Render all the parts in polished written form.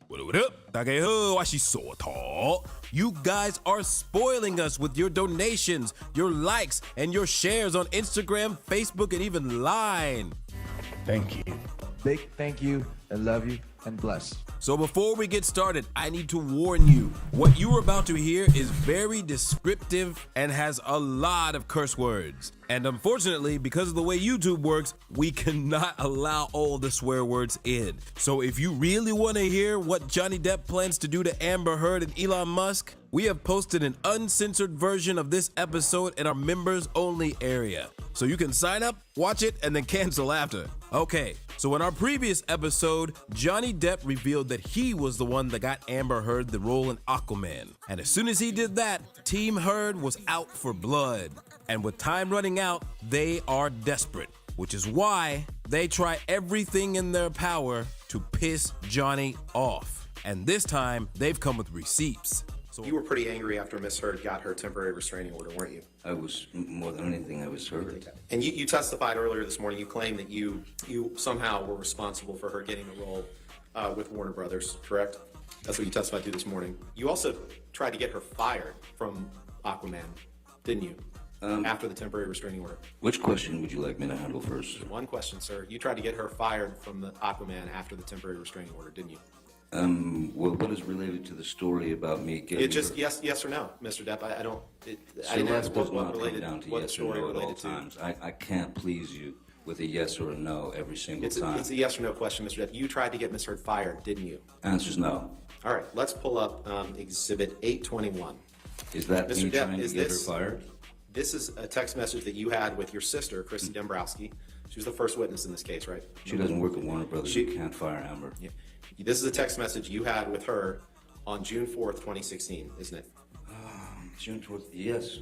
What up? 大家好，我是锁头。You guys are spoiling us with your donations, your likes, and your shares on Instagram, Facebook, and even Line. Thank you. Big thank you and love you and bless. So before we get started, I need to warn you. What you are about to hear is very descriptive and has a lot of curse words. And unfortunately, because of the way YouTube works, we cannot allow all the swear words in. So if you really want to hear what Johnny Depp plans to do to Amber Heard and Elon Musk, we have posted an uncensored version of this episode in our members only area. So you can sign up, watch it, and then cancel after. Okay, so in our previous episode, Johnny Depp revealed that he was the one that got Amber Heard the role in Aquaman. And as soon as he did that, Team Heard was out for blood. And with time running out, they are desperate, which is why they try everything in their power to piss Johnny off. And this time, they've come with receipts. So you were pretty angry after Miss Heard got her temporary restraining order, weren't you? I was, more than anything, I was hurt. And you testified earlier this morning, you claimed that you somehow were responsible for her getting the role with Warner Brothers, correct? That's what you testified to this morning. You also tried to get her fired from Aquaman, didn't you? After the temporary restraining order. Which question would you like me to handle first? One question, sir. You tried to get her fired from the Aquaman after the temporary restraining order, didn't you? Well, what is related to the story about me getting... It just, yes or no, Mr. Depp. I don't... So I didn't that ask does what not come related, down to what yes or story no at all related to. times. I can't please you with a yes or a no every single time. It's a yes or no question, Mr. Depp. You tried to get Miss Heard fired, didn't you? Answer's no. All right, let's pull up Exhibit 821. Is that Mr. me Depp, trying to get her fired? This is a text message that you had with your sister, Christy Dombrowski. She was the first witness in this case, right? She doesn't work at Warner Brothers. She can't fire Amber. Yeah. This is a text message you had with her on June 4th, 2016, isn't it? June 4th, yes.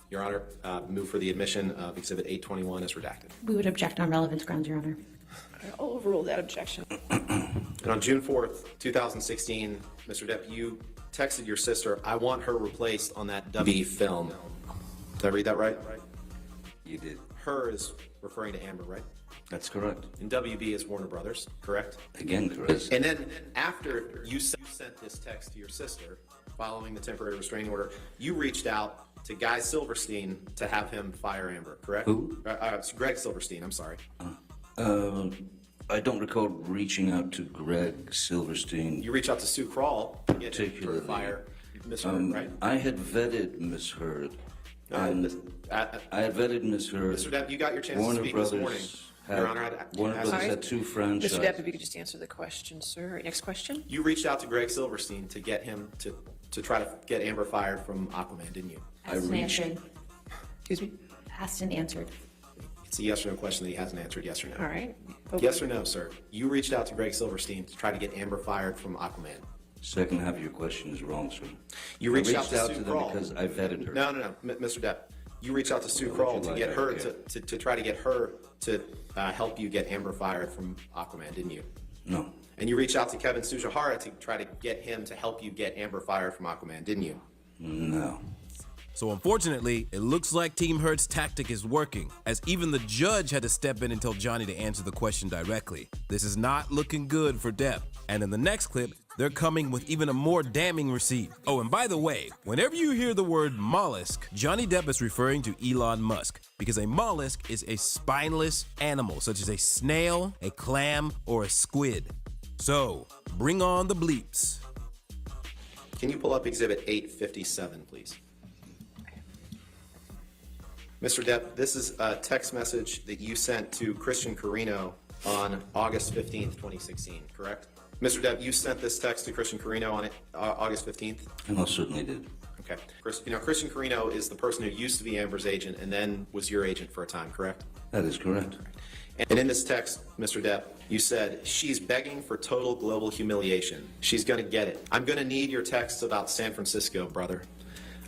Your Honor, move for the admission of Exhibit 821 as redacted. We would object on relevance grounds, Your Honor. I'll overrule that objection. And on June 4th, 2016, Mr. Depp, you texted your sister, I want her replaced on that W film. Did I read that right? You did. Her is referring to Amber, right? That's correct. And WB is Warner Brothers, correct? Again, correct. And then after you sent this text to your sister, following the temporary restraining order, you reached out to Guy Silverstein to have him fire Amber, correct? Who? Greg Silverstein, I'm sorry. I don't recall reaching out to Greg Silverstein. You reached out to Sue Kroll to get her to fire Miss Heard, right? I had vetted Miss Heard. I had vetted Miss Heard. Mr. Depp, you got your chance Warner to speak Brothers this morning. Your Honor, Warner Brothers had two franchises. Mr. Depp, if you could just answer the question, sir. Next question. You reached out to Greg Silverstein to get him to try to get Amber fired from Aquaman, didn't you? Asked and answered. Excuse me? Asked and answered. It's a yes or no question that he hasn't answered, yes or no. All right. Okay. Yes or no, sir? You reached out to Greg Silverstein to try to get Amber fired from Aquaman. Second half of your question is wrong, sir. You reached out to them Sue Kroll because I vetted her. No, Mr. Depp. You reached out to Sue Kroll to get her to try to get her to help you get Amber fired from Aquaman, didn't you? No. And you reached out to Kevin Sujihara to try to get him to help you get Amber fired from Aquaman, didn't you? No. So unfortunately, it looks like Team Heard's tactic is working, as even the judge had to step in and tell Johnny to answer the question directly. This is not looking good for Depp. And in the next clip, they're coming with even a more damning receipt. Oh, and by the way, whenever you hear the word mollusk, Johnny Depp is referring to Elon Musk, because a mollusk is a spineless animal, such as a snail, a clam, or a squid. So, bring on the bleeps. Can you pull up Exhibit 857, please? Mr. Depp, this is a text message that you sent to Christian Carino on August 15th, 2016, correct? Mr. Depp, you sent this text to Christian Carino on August 15th? I most certainly did. Okay. Christian Carino is the person who used to be Amber's agent and then was your agent for a time, correct? That is correct. And in this text, Mr. Depp, you said, she's begging for total global humiliation. She's going to get it. I'm going to need your texts about San Francisco, brother.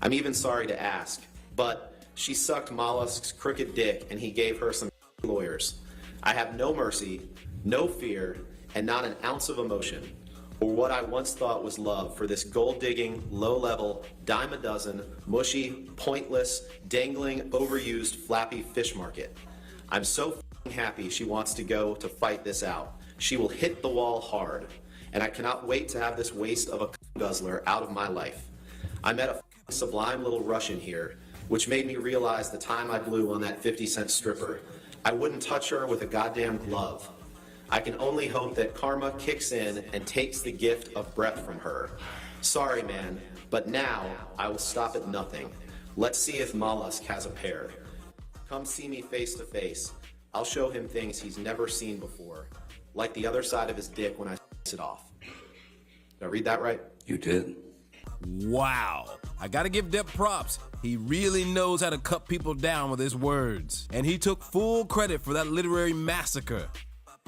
I'm even sorry to ask, but she sucked Mollusk's crooked dick and he gave her some lawyers. I have no mercy, no fear, and not an ounce of emotion, or what I once thought was love for this gold-digging, low-level, dime-a-dozen, mushy, pointless, dangling, overused, flappy fish market. I'm so happy she wants to go to fight this out. She will hit the wall hard. and I cannot wait to have this waste of a guzzler out of my life. I met a sublime little Russian here, which made me realize the time I blew on that 50-cent stripper. I wouldn't touch her with a goddamn glove. I can only hope that karma kicks in and takes the gift of breath from her. Sorry, man, but now I will stop at nothing. Let's see if Mollusk has a pair. Come see me face to face. I'll show him things he's never seen before, like the other side of his dick when I it off. Did I read that right? You did. Wow. I gotta give Depp props. He really knows how to cut people down with his words. And he took full credit for that literary massacre.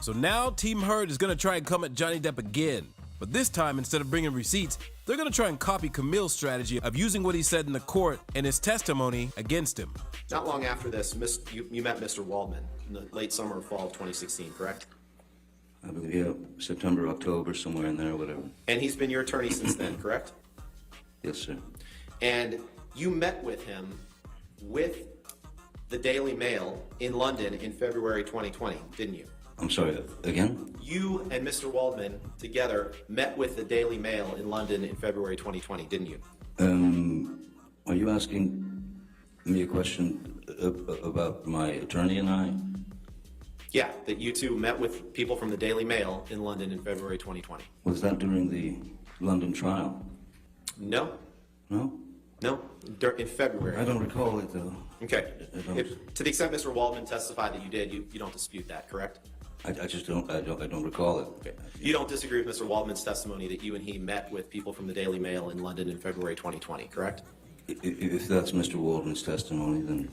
So now Team Heard is gonna try and come at Johnny Depp again. But this time, instead of bringing receipts, they're gonna try and copy Camille's strategy of using what he said in the court and his testimony against him. Not long after this, you met Mr. Waldman in the late summer or fall of 2016, correct? I believe, yeah, September, October, somewhere in there, whatever. And he's been your attorney since then, correct? Yes, sir. And you met with him with the Daily Mail in London in February 2020, didn't you? I'm sorry, again? You and Mr. Waldman together met with the Daily Mail in London in February 2020, didn't you? Are you asking me a question about my attorney and I? Yeah, that you two met with people from the Daily Mail in London in February 2020. Was that during the London trial? No, No? no, in February. I don't recall it, though. Okay. I don't. To the extent Mr. Waldman testified that you did, you don't dispute that, correct? I just don't recall it. Okay. You don't disagree with Mr. Waldman's testimony that you and he met with people from the Daily Mail in London in February 2020, correct? If that's Mr. Waldman's testimony, then...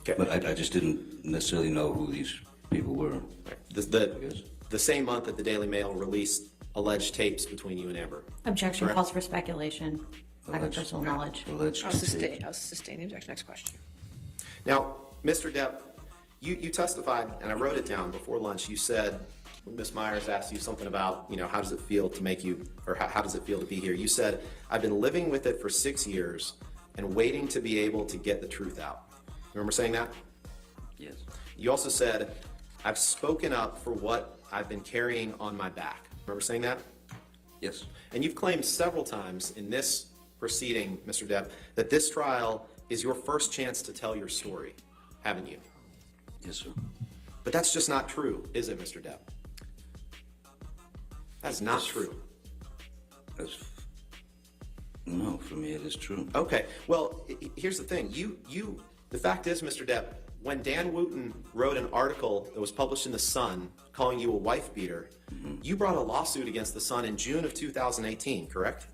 Okay. But I just didn't necessarily know who these people were. Right. The same month that the Daily Mail released alleged tapes between you and Amber. Objection Correct. calls for speculation, lack of personal knowledge. Alleged I'll tape. sustain the objection. Next question. Now, Mr. Depp, you testified, and I wrote it down before lunch. You said, when Ms. Myers asked you something about, how does it feel to make you, or how does it feel to be here? You said, I've been living with it for 6 years and waiting to be able to get the truth out. Remember saying that? Yes. You also said, I've spoken up for what I've been carrying on my back. Remember saying that? Yes. And you've claimed several times in this proceeding, Mr. Depp, that this trial is your first chance to tell your story, haven't you? Yes, sir. But that's just not true, is it, Mr. Depp? That's not true. No, for me it is true. Okay, well, here's the thing. The fact is, Mr. Depp, when Dan Wooten wrote an article that was published in The Sun calling you a wife beater, you brought a lawsuit against The Sun in June of 2018, correct?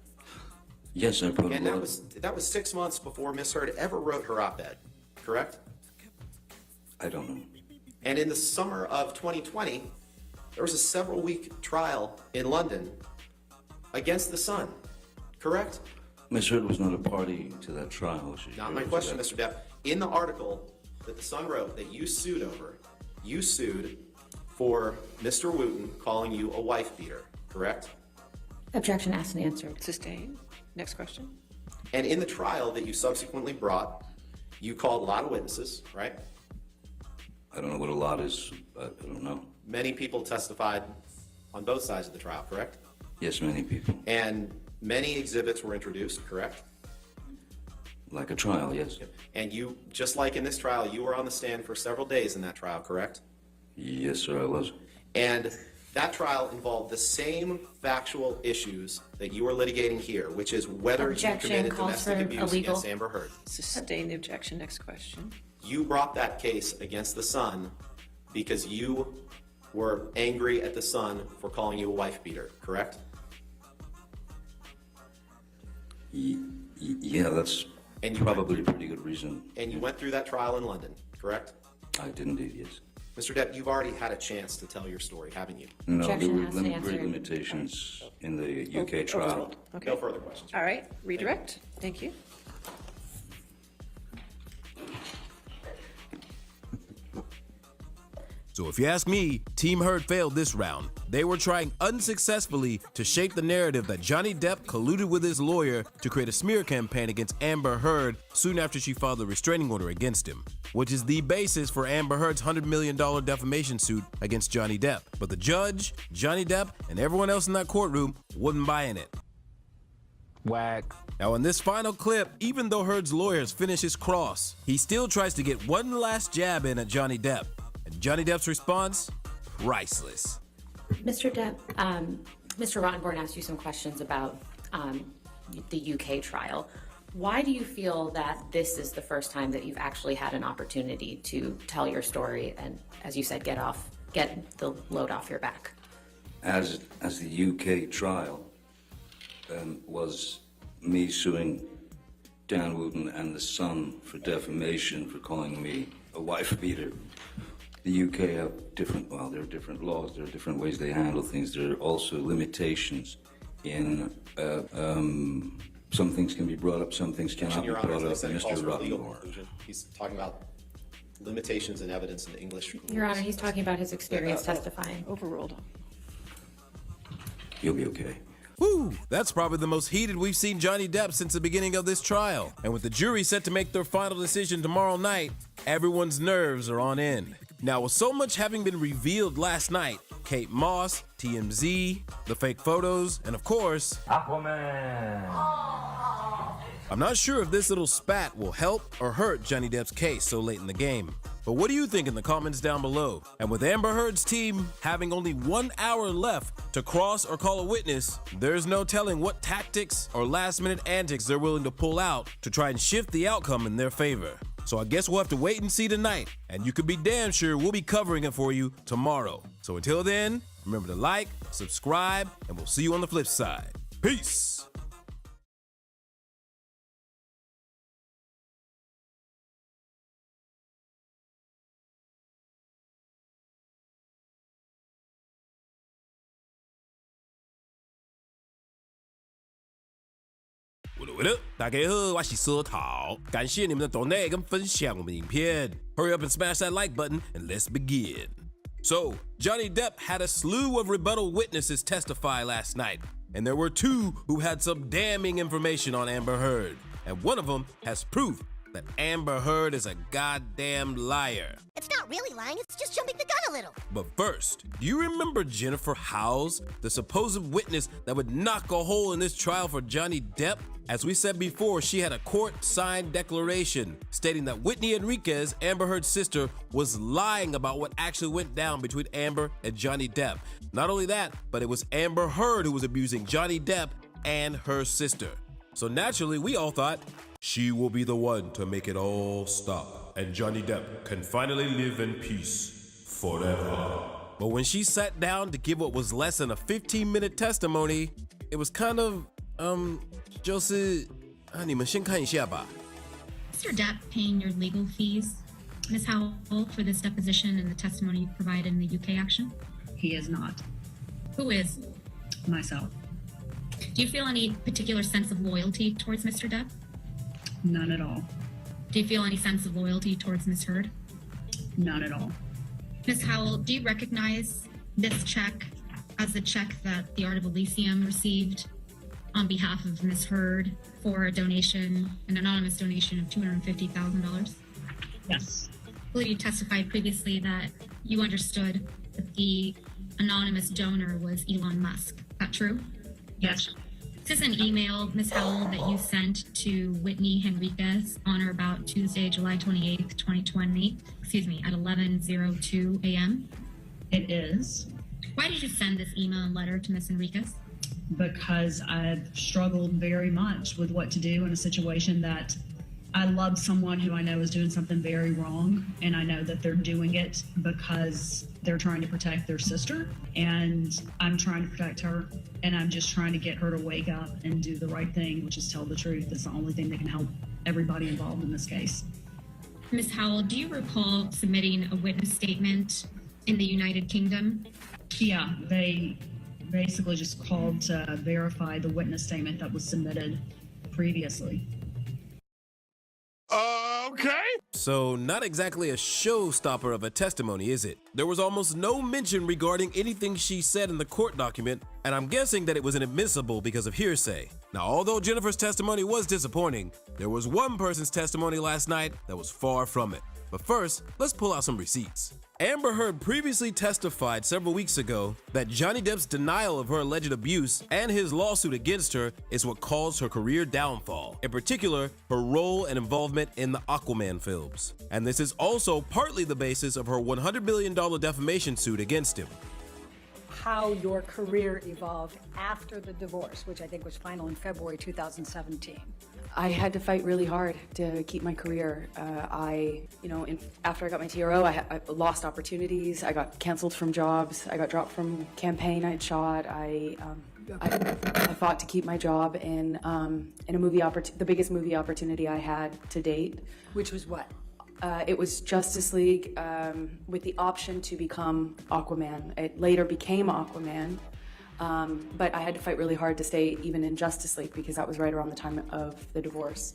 Yes, I put And that was 6 months before Miss Heard ever wrote her op-ed, correct? I don't know. And in the summer of 2020, there was a several-week trial in London against The Sun, correct? Miss Heard was not a party to that trial, was she? Not my question, Mr. Depp. In the article that The Sun wrote that you sued over, you sued for Mr. Wooten calling you a wife beater, correct? Objection asked and answered. Sustain. Next question. And in the trial that you subsequently brought, you called a lot of witnesses, right? I don't know what a lot is. I don't know. Many people testified on both sides of the trial, correct? Yes, many people. And many exhibits were introduced, correct? Like a trial, yes. And you, just like in this trial, you were on the stand for several days in that trial, correct? Yes, sir, I was. And that trial involved the same factual issues that you are litigating here, which is whether you committed domestic abuse against Amber Heard. Sustain the objection. Next question. You brought that case against The Sun because you were angry at The Sun for calling you a wife beater, correct? Yeah, that's And you probably a pretty good reason. And you went through that trial in London, correct? I did indeed, yes. Mr. Depp, you've already had a chance to tell your story, haven't you? No, there Objection were has to great answer. limitations in the UK trial. Overruled. Okay. No further questions. All right. Redirect. Thank you. So if you ask me, Team Heard failed this round. They were trying unsuccessfully to shape the narrative that Johnny Depp colluded with his lawyer to create a smear campaign against Amber Heard soon after she filed a restraining order against him. which is the basis for Amber Heard's $100 million defamation suit against Johnny Depp. But the judge, Johnny Depp, and everyone else in that courtroom wouldn't buy in it. Whack. Now in this final clip, even though Heard's lawyers finish his cross, he still tries to get one last jab in at Johnny Depp. And Johnny Depp's response? Priceless. Mr. Depp, Mr. Rottenborn asked you some questions about the UK trial. Why do you feel that this is the first time that you've actually had an opportunity to tell your story and, as you said, get the load off your back? As the UK trial was me suing Dan Wooten and the Sun for defamation for calling me a wife beater. The UK have there are different laws, there are different ways they handle things. There are also limitations in, some things can be brought up, some things cannot be Your Honor, brought up. as I said, he calls for legal Rottenborn. conclusion. He's talking about limitations in evidence in the English. Your Honor, he's talking about his experience testifying. Overruled. You'll be okay. Woo! That's probably the most heated we've seen Johnny Depp since the beginning of this trial. And with the jury set to make their final decision tomorrow night, everyone's nerves are on end. Now, with so much having been revealed last night, Kate Moss, TMZ, the fake photos, and of course, Aquaman. I'm not sure if this little spat will help or hurt Johnny Depp's case so late in the game. But what do you think in the comments down below? And with Amber Heard's team having only 1 hour left to cross or call a witness, there's no telling what tactics or last-minute antics they're willing to pull out to try and shift the outcome in their favor. So I guess we'll have to wait and see tonight, and you can be damn sure we'll be covering it for you tomorrow. So until then, remember to like, subscribe, and we'll see you on the flip side. Peace! What up? 大家好，我是蛇桃，感谢你们的donate跟分享我们影片。Hurry up and smash that like button and let's begin. So, Johnny Depp had a slew of rebuttal witnesses testify last night, and there were two who had some damning information on Amber Heard, and one of them has proof that Amber Heard is a goddamn liar. It's not really lying, it's just jumping the gun a little. But first, do you remember Jennifer Howes, the supposed witness that would knock a hole in this trial for Johnny Depp? As we said before, she had a court-signed declaration stating that Whitney Enriquez, Amber Heard's sister, was lying about what actually went down between Amber and Johnny Depp. Not only that, but it was Amber Heard who was abusing Johnny Depp and her sister. So naturally, we all thought, she will be the one to make it all stop, and Johnny Depp can finally live in peace forever. But when she sat down to give what was less than a 15-minute testimony, it was kind of, 就是你们先看一下吧. Mr. Depp paying your legal fees, Ms. Howell, for this deposition and the testimony you provided in the UK action? He is not. Who is? Myself. Do you feel any particular sense of loyalty towards Mr. Depp? None at all. Do you feel any sense of loyalty towards Ms. Heard? None at all. Ms. Howell, do you recognize this check as the check that the Art of Elysium received on behalf of Ms. Heard for a donation, an anonymous donation of $250,000? Yes. I believe you testified previously that you understood that the anonymous donor was Elon Musk. Is that true? Yes. This is an email, Ms. Howell, that you sent to Whitney Enriquez on or about Tuesday, July 28th, 2020, at 11:02 a.m. It is. Why did you send this email and letter to Ms. Enriquez? Because I've struggled very much with what to do in a situation that I love someone who I know is doing something very wrong, and I know that they're doing it because they're trying to protect their sister, and I'm trying to protect her, and I'm just trying to get her to wake up and do the right thing, which is tell the truth. It's the only thing that can help everybody involved in this case. Ms. Howell, do you recall submitting a witness statement in the United Kingdom? Yeah, they basically just called to verify the witness statement that was submitted previously. Okay. So not exactly a showstopper of a testimony, is it? There was almost no mention regarding anything she said in the court document, and I'm guessing that it was inadmissible because of hearsay. Now, although Jennifer's testimony was disappointing, there was one person's testimony last night that was far from it. But first, let's pull out some receipts. Amber Heard previously testified several weeks ago that Johnny Depp's denial of her alleged abuse and his lawsuit against her is what caused her career downfall, in particular, her role and involvement in the Aquaman films. And this is also partly the basis of her $100 million defamation suit against him. How your career evolved after the divorce, which I think was final in February 2017. I had to fight really hard to keep my career. After I got my TRO, I lost opportunities. I got canceled from jobs. I got dropped from campaign I'd shot. I fought to keep my job in a movie the biggest movie opportunity I had to date. Which was what? It was Justice League with the option to become Aquaman. It later became Aquaman. But I had to fight really hard to stay even in Justice League because that was right around the time of the divorce.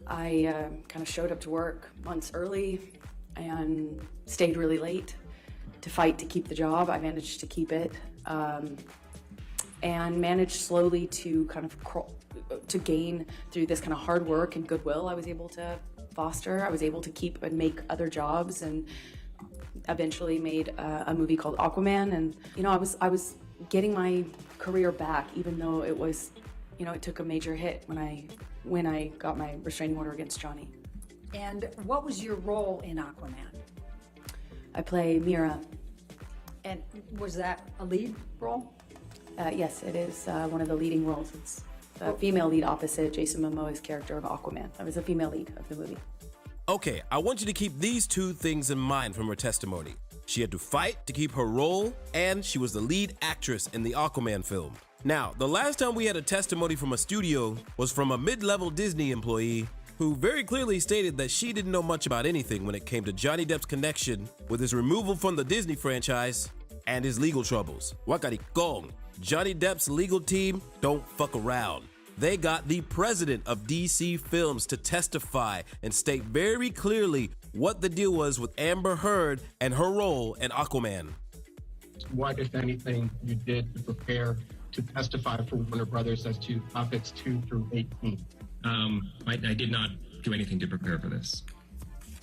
I kind of showed up to work months early and stayed really late to fight to keep the job. I managed to keep it and managed slowly to kind of to gain through this kind of hard work and goodwill I was able to foster. I was able to keep and make other jobs and eventually made a movie called Aquaman. And, I was getting my career back, even though it was, it took a major hit when I got my restraining order against Johnny. And what was your role in Aquaman? I play Mira. And was that a lead role? Yes, it is one of the leading roles. It's the female lead opposite Jason Momoa's character of Aquaman. I was a female lead of the movie. Okay, I want you to keep these two things in mind from her testimony. She had to fight to keep her role, and she was the lead actress in the Aquaman film. Now, the last time we had a testimony from a studio was from a mid-level Disney employee who very clearly stated that she didn't know much about anything when it came to Johnny Depp's connection with his removal from the Disney franchise and his legal troubles. Wakarikong, Johnny Depp's legal team don't fuck around. They got the president of DC Films to testify and state very clearly what the deal was with Amber Heard and her role in Aquaman. What, if anything, you did to prepare to testify for Warner Brothers as to topics 2 through 18? I did not do anything to prepare for this,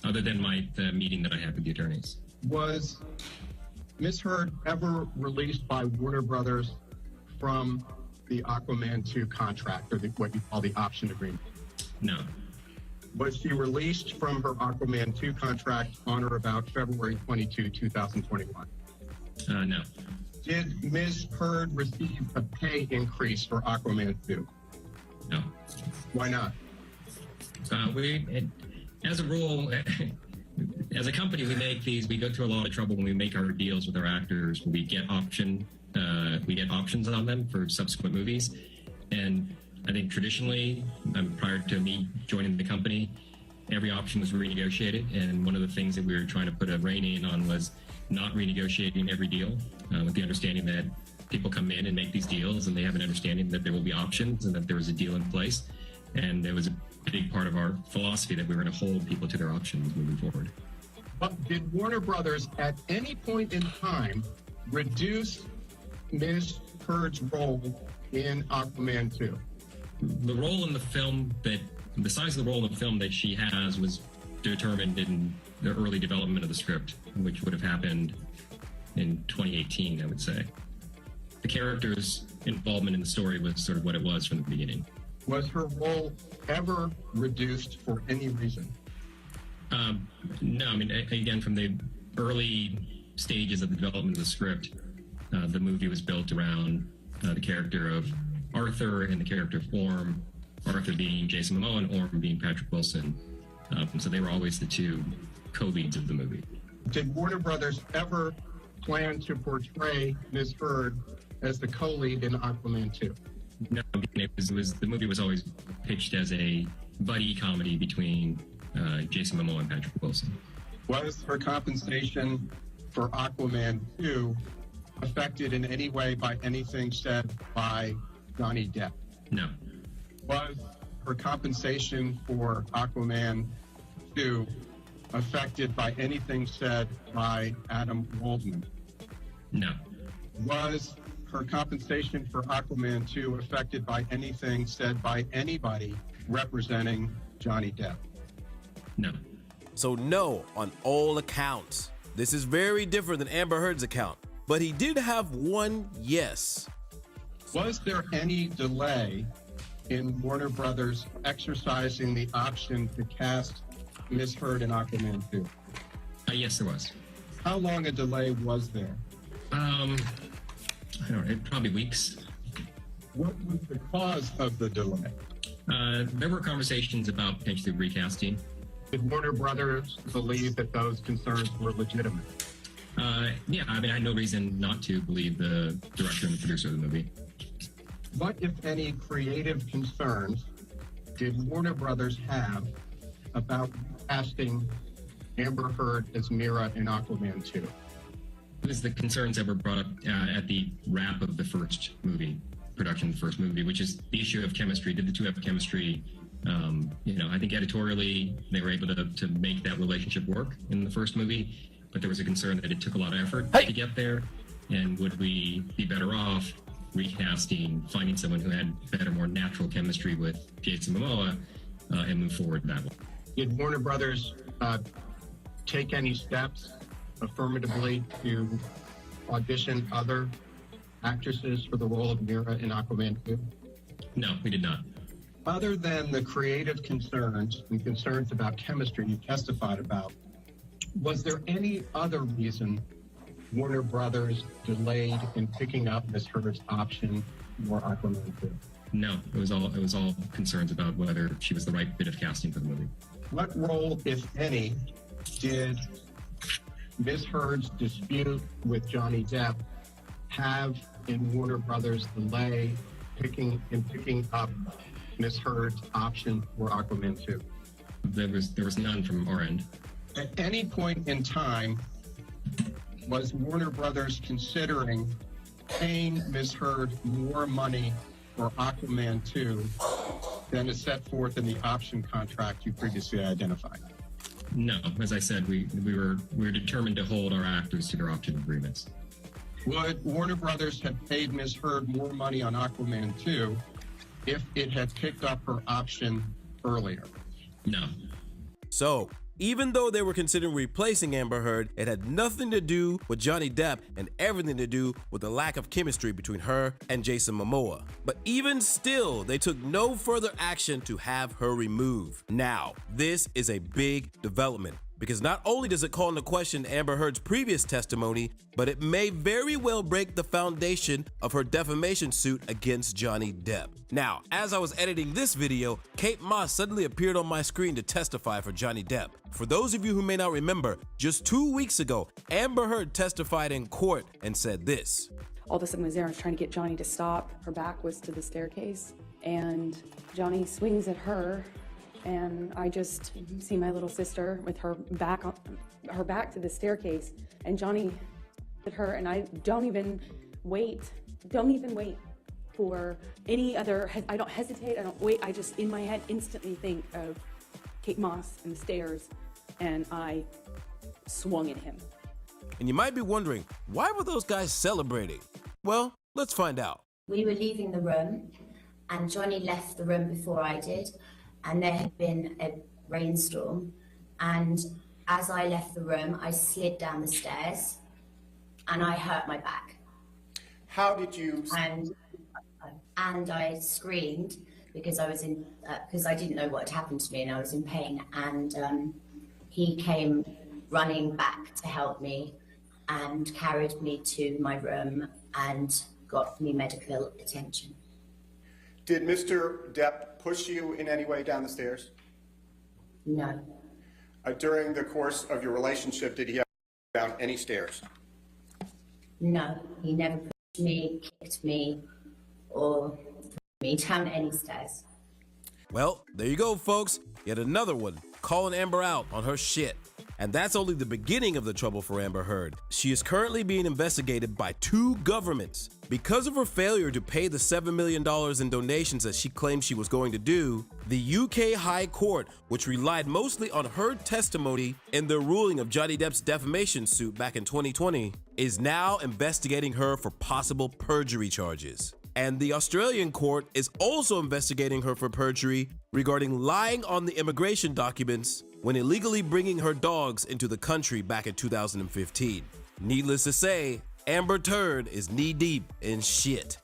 other than the meeting that I had with the attorneys. Was Ms. Heard ever released by Warner Brothers from the Aquaman 2 contract, or what you call the option agreement? No. Was she released from her Aquaman 2 contract on or about February 22, 2021? No. Did Ms. Heard receive a pay increase for Aquaman 2? No. Why not? As a rule, as a company, we go through a lot of trouble when we make our deals with our actors. We get options on them for subsequent movies. And I think traditionally, prior to me joining the company, every option was renegotiated. And one of the things that we were trying to put a rein in on was not renegotiating every deal, with the understanding that people come in and make these deals and they have an understanding that there will be options and that there was a deal in place. And it was a big part of our philosophy that we were going to hold people to their options moving forward. But did Warner Brothers at any point in time reduce Ms. Heard's role in Aquaman 2? The role in the film the size of the role in the film that she has was determined in the early development of the script, which would have happened in 2018, I would say. The character's involvement in the story was sort of what it was from the beginning. Was her role ever reduced for any reason? No, again, from the early stages of the development of the script, the movie was built around the character of Arthur and the character of Orm, Arthur being Jason Momoa and Orm being Patrick Wilson. So they were always the two co-leads of the movie. Did Warner Brothers ever plan to portray Ms. Heard as the co-lead in Aquaman 2? No, the movie was always pitched as a buddy comedy between Jason Momoa and Patrick Wilson. Was her compensation for Aquaman 2 affected in any way by anything said by Johnny Depp? No. Was her compensation for Aquaman 2 affected by anything said by Adam Waldman? No. Was her compensation for Aquaman 2 affected by anything said by anybody representing Johnny Depp? No. So no on all accounts. This is very different than Amber Heard's account, but he did have one yes. Was there any delay in Warner Brothers exercising the option to cast Ms. Heard in Aquaman 2? Yes, there was. How long a delay was there? I don't know, probably weeks. What was the cause of the delay? There were conversations about potentially recasting. Did Warner Brothers believe that those concerns were legitimate? Yeah, I mean, I had no reason not to believe the director and the producer of the movie. What, if any, creative concerns did Warner Brothers have about casting Amber Heard as Mira in Aquaman 2? It was the concerns that were brought up at the wrap of the first movie, production of the first movie, which is the issue of chemistry. Did the two have chemistry? I think editorially they were able to make that relationship work in the first movie, but there was a concern that it took a lot of effort to get there, and would we be better off recasting, finding someone who had better, more natural chemistry with Jason Momoa and move forward that way. Did Warner Brothers take any steps affirmatively to audition other actresses for the role of Mira in Aquaman 2? No, we did not. Other than the creative concerns and concerns about chemistry you testified about, was there any other reason Warner Brothers delayed in picking up Ms. Heard's option for Aquaman 2? No, it was all concerns about whether she was the right bit of casting for the movie. What role, if any, did Ms. Heard's dispute with Johnny Depp have in Warner Brothers' delay picking up Ms. Heard's option for Aquaman 2? There was none from our end. At any point in time, was Warner Brothers considering paying Ms. Heard more money for Aquaman 2 than is set forth in the option contract you previously identified? No, as I said, we were determined to hold our actors to their option agreements. Would Warner Brothers have paid Ms. Heard more money on Aquaman 2 if it had picked up her option earlier? No. So, even though they were considering replacing Amber Heard, it had nothing to do with Johnny Depp and everything to do with the lack of chemistry between her and Jason Momoa. But even still, they took no further action to have her removed. Now, this is a big development, because not only does it call into question Amber Heard's previous testimony, but it may very well break the foundation of her defamation suit against Johnny Depp. Now, as I was editing this video, Kate Moss suddenly appeared on my screen to testify for Johnny Depp. For those of you who may not remember, just 2 weeks ago, Amber Heard testified in court and said this. All of a sudden was there, I was trying to get Johnny to stop. Her back was to the staircase, and Johnny swings at her, and I just see my little sister with her back to the staircase, and Johnny at her, and I don't even wait for any other, I don't hesitate, I don't wait, I just in my head instantly think of Kate Moss and the stairs, and I swung at him. And you might be wondering, why were those guys celebrating? Well, let's find out. We were leaving the room, and Johnny left the room before I did, and there had been a rainstorm, and as I left the room, I slid down the stairs, and I hurt my back. How did you? And I screamed because I was in, because I didn't know what had happened to me, and I was in pain, and he came running back to help me and carried me to my room and got me medical attention. Did Mr. Depp push you in any way down the stairs? No. During the course of your relationship, did he have down any stairs? No, he never pushed me, kicked me, or threw me down any stairs. Well, there you go, folks. Yet another one calling Amber out on her shit. And that's only the beginning of the trouble for Amber Heard. She is currently being investigated by 2 governments. Because of her failure to pay the $7 million in donations that she claimed she was going to do, the UK High Court, which relied mostly on her testimony in the ruling of Johnny Depp's defamation suit back in 2020, is now investigating her for possible perjury charges. And the Australian court is also investigating her for perjury regarding lying on the immigration documents when illegally bringing her dogs into the country back in 2015. Needless to say, Amber Turd is knee-deep in shit.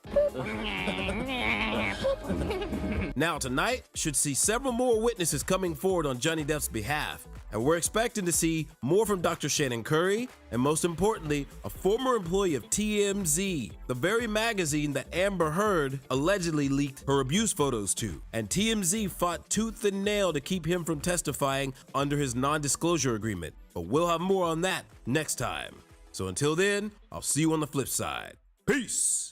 Now, tonight should see several more witnesses coming forward on Johnny Depp's behalf, and we're expecting to see more from Dr. Shannon Curry, and most importantly, a former employee of TMZ, the very magazine that Amber Heard allegedly leaked her abuse photos to. And TMZ fought tooth and nail to keep him from testifying under his non-disclosure agreement. But we'll have more on that next time. So until then, I'll see you on the flip side. Peace!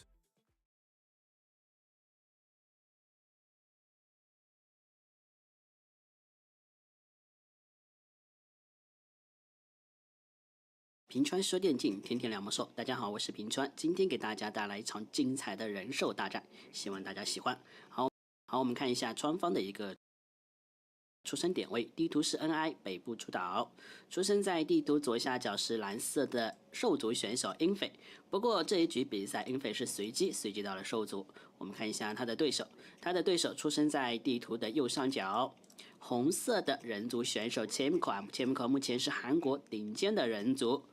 平川说电竞，天天两魔兽。大家好，我是平川，今天给大家带来一场精彩的人兽大战，希望大家喜欢。好，我们看一下双方的一个出生点位。地图是 NI 北部出岛，出生在地图左下角是蓝色的兽族选手英菲。不过这一局比赛，英菲是随机到了兽族。我们看一下他的对手出生在地图的右上角。红色的人族选手 Chemco 目前是韩国顶尖的人族。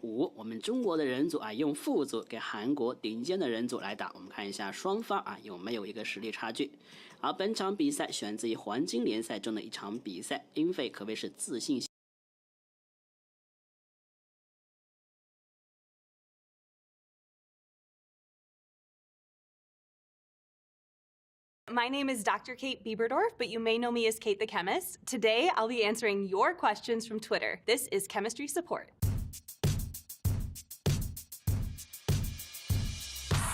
我们中国的人族用副族给韩国顶尖的人族来打，我们看一下双方有没有一个实力差距。而本场比赛选自于黄金联赛中的一场比赛，英菲可谓是自信。My name is Dr. Kate Bieberdorf, but you may know me as Kate the Chemist. Today, I'll be answering your questions from Twitter. This is Chemistry Support.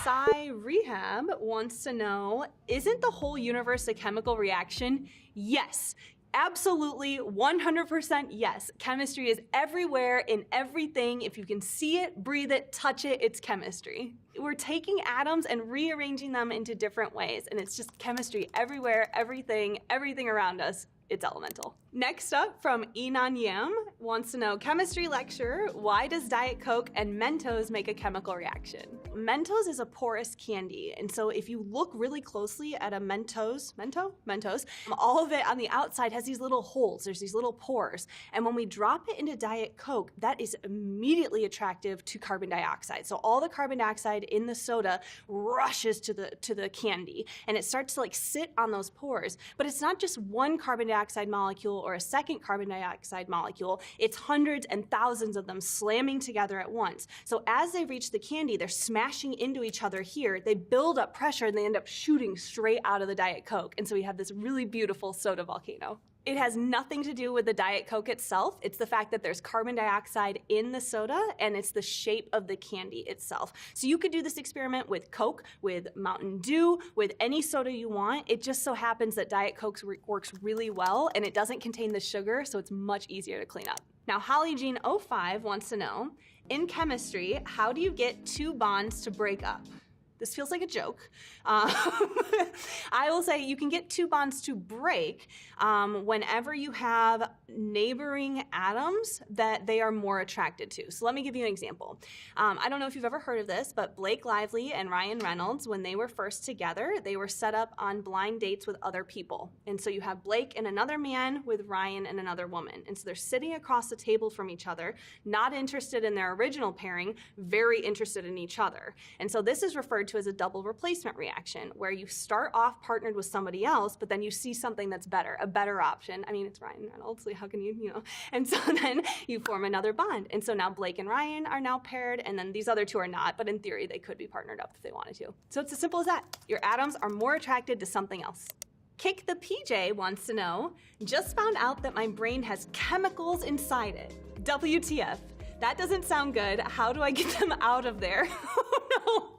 Psy Rehab wants to know, isn't the whole universe a chemical reaction? Yes. Absolutely, 100% yes. Chemistry is everywhere in everything. If you can see it, breathe it, touch it, it's chemistry. We're taking atoms and rearranging them into different ways, and it's just chemistry everywhere, everything around us. It's elemental. Next up, from Inan Yam, wants to know, chemistry lecture, why does Diet Coke and Mentos make a chemical reaction? Mentos is a porous candy, and so if you look really closely at a Mentos, all of it on the outside has these little holes, there's these little pores, and when we drop it into Diet Coke, that is immediately attractive to carbon dioxide. So all the carbon dioxide in the soda rushes to the candy, and it starts to like sit on those pores, but it's not just one carbon dioxide molecule or a second carbon dioxide molecule, it's hundreds and thousands of them slamming together at once. So as they reach the candy, they're smashing into each other here, they build up pressure and they end up shooting straight out of the Diet Coke. And so we have this really beautiful soda volcano. It has nothing to do with the Diet Coke itself. It's the fact that there's carbon dioxide in the soda, and it's the shape of the candy itself. So you could do this experiment with Coke, with Mountain Dew, with any soda you want. It just so happens that Diet Coke works really well, and it doesn't contain the sugar, so it's much easier to clean up. Now, HollyJean05 wants to know, in chemistry, how do you get two bonds to break up? This feels like a joke. I will say you can get two bonds to break whenever you have neighboring atoms that they are more attracted to. So let me give you an example. I don't know if you've ever heard of this, but Blake Lively and Ryan Reynolds, when they were first together, they were set up on blind dates with other people. And so you have Blake and another man with Ryan and another woman. And so they're sitting across the table from each other, not interested in their original pairing, very interested in each other. And so this is referred to as a double replacement reaction, where you start off partnered with somebody else, but then you see something that's better, a better option. I mean, it's Ryan Reynolds, so how can you know? And so then you form another bond. And so now Blake and Ryan are now paired, and then these other two are not, but in theory, they could be partnered up if they wanted to. So it's as simple as that. Your atoms are more attracted to something else. Kick the PJ wants to know, just found out that my brain has chemicals inside it. WTF. That doesn't sound good. How do I get them out of there? Oh no.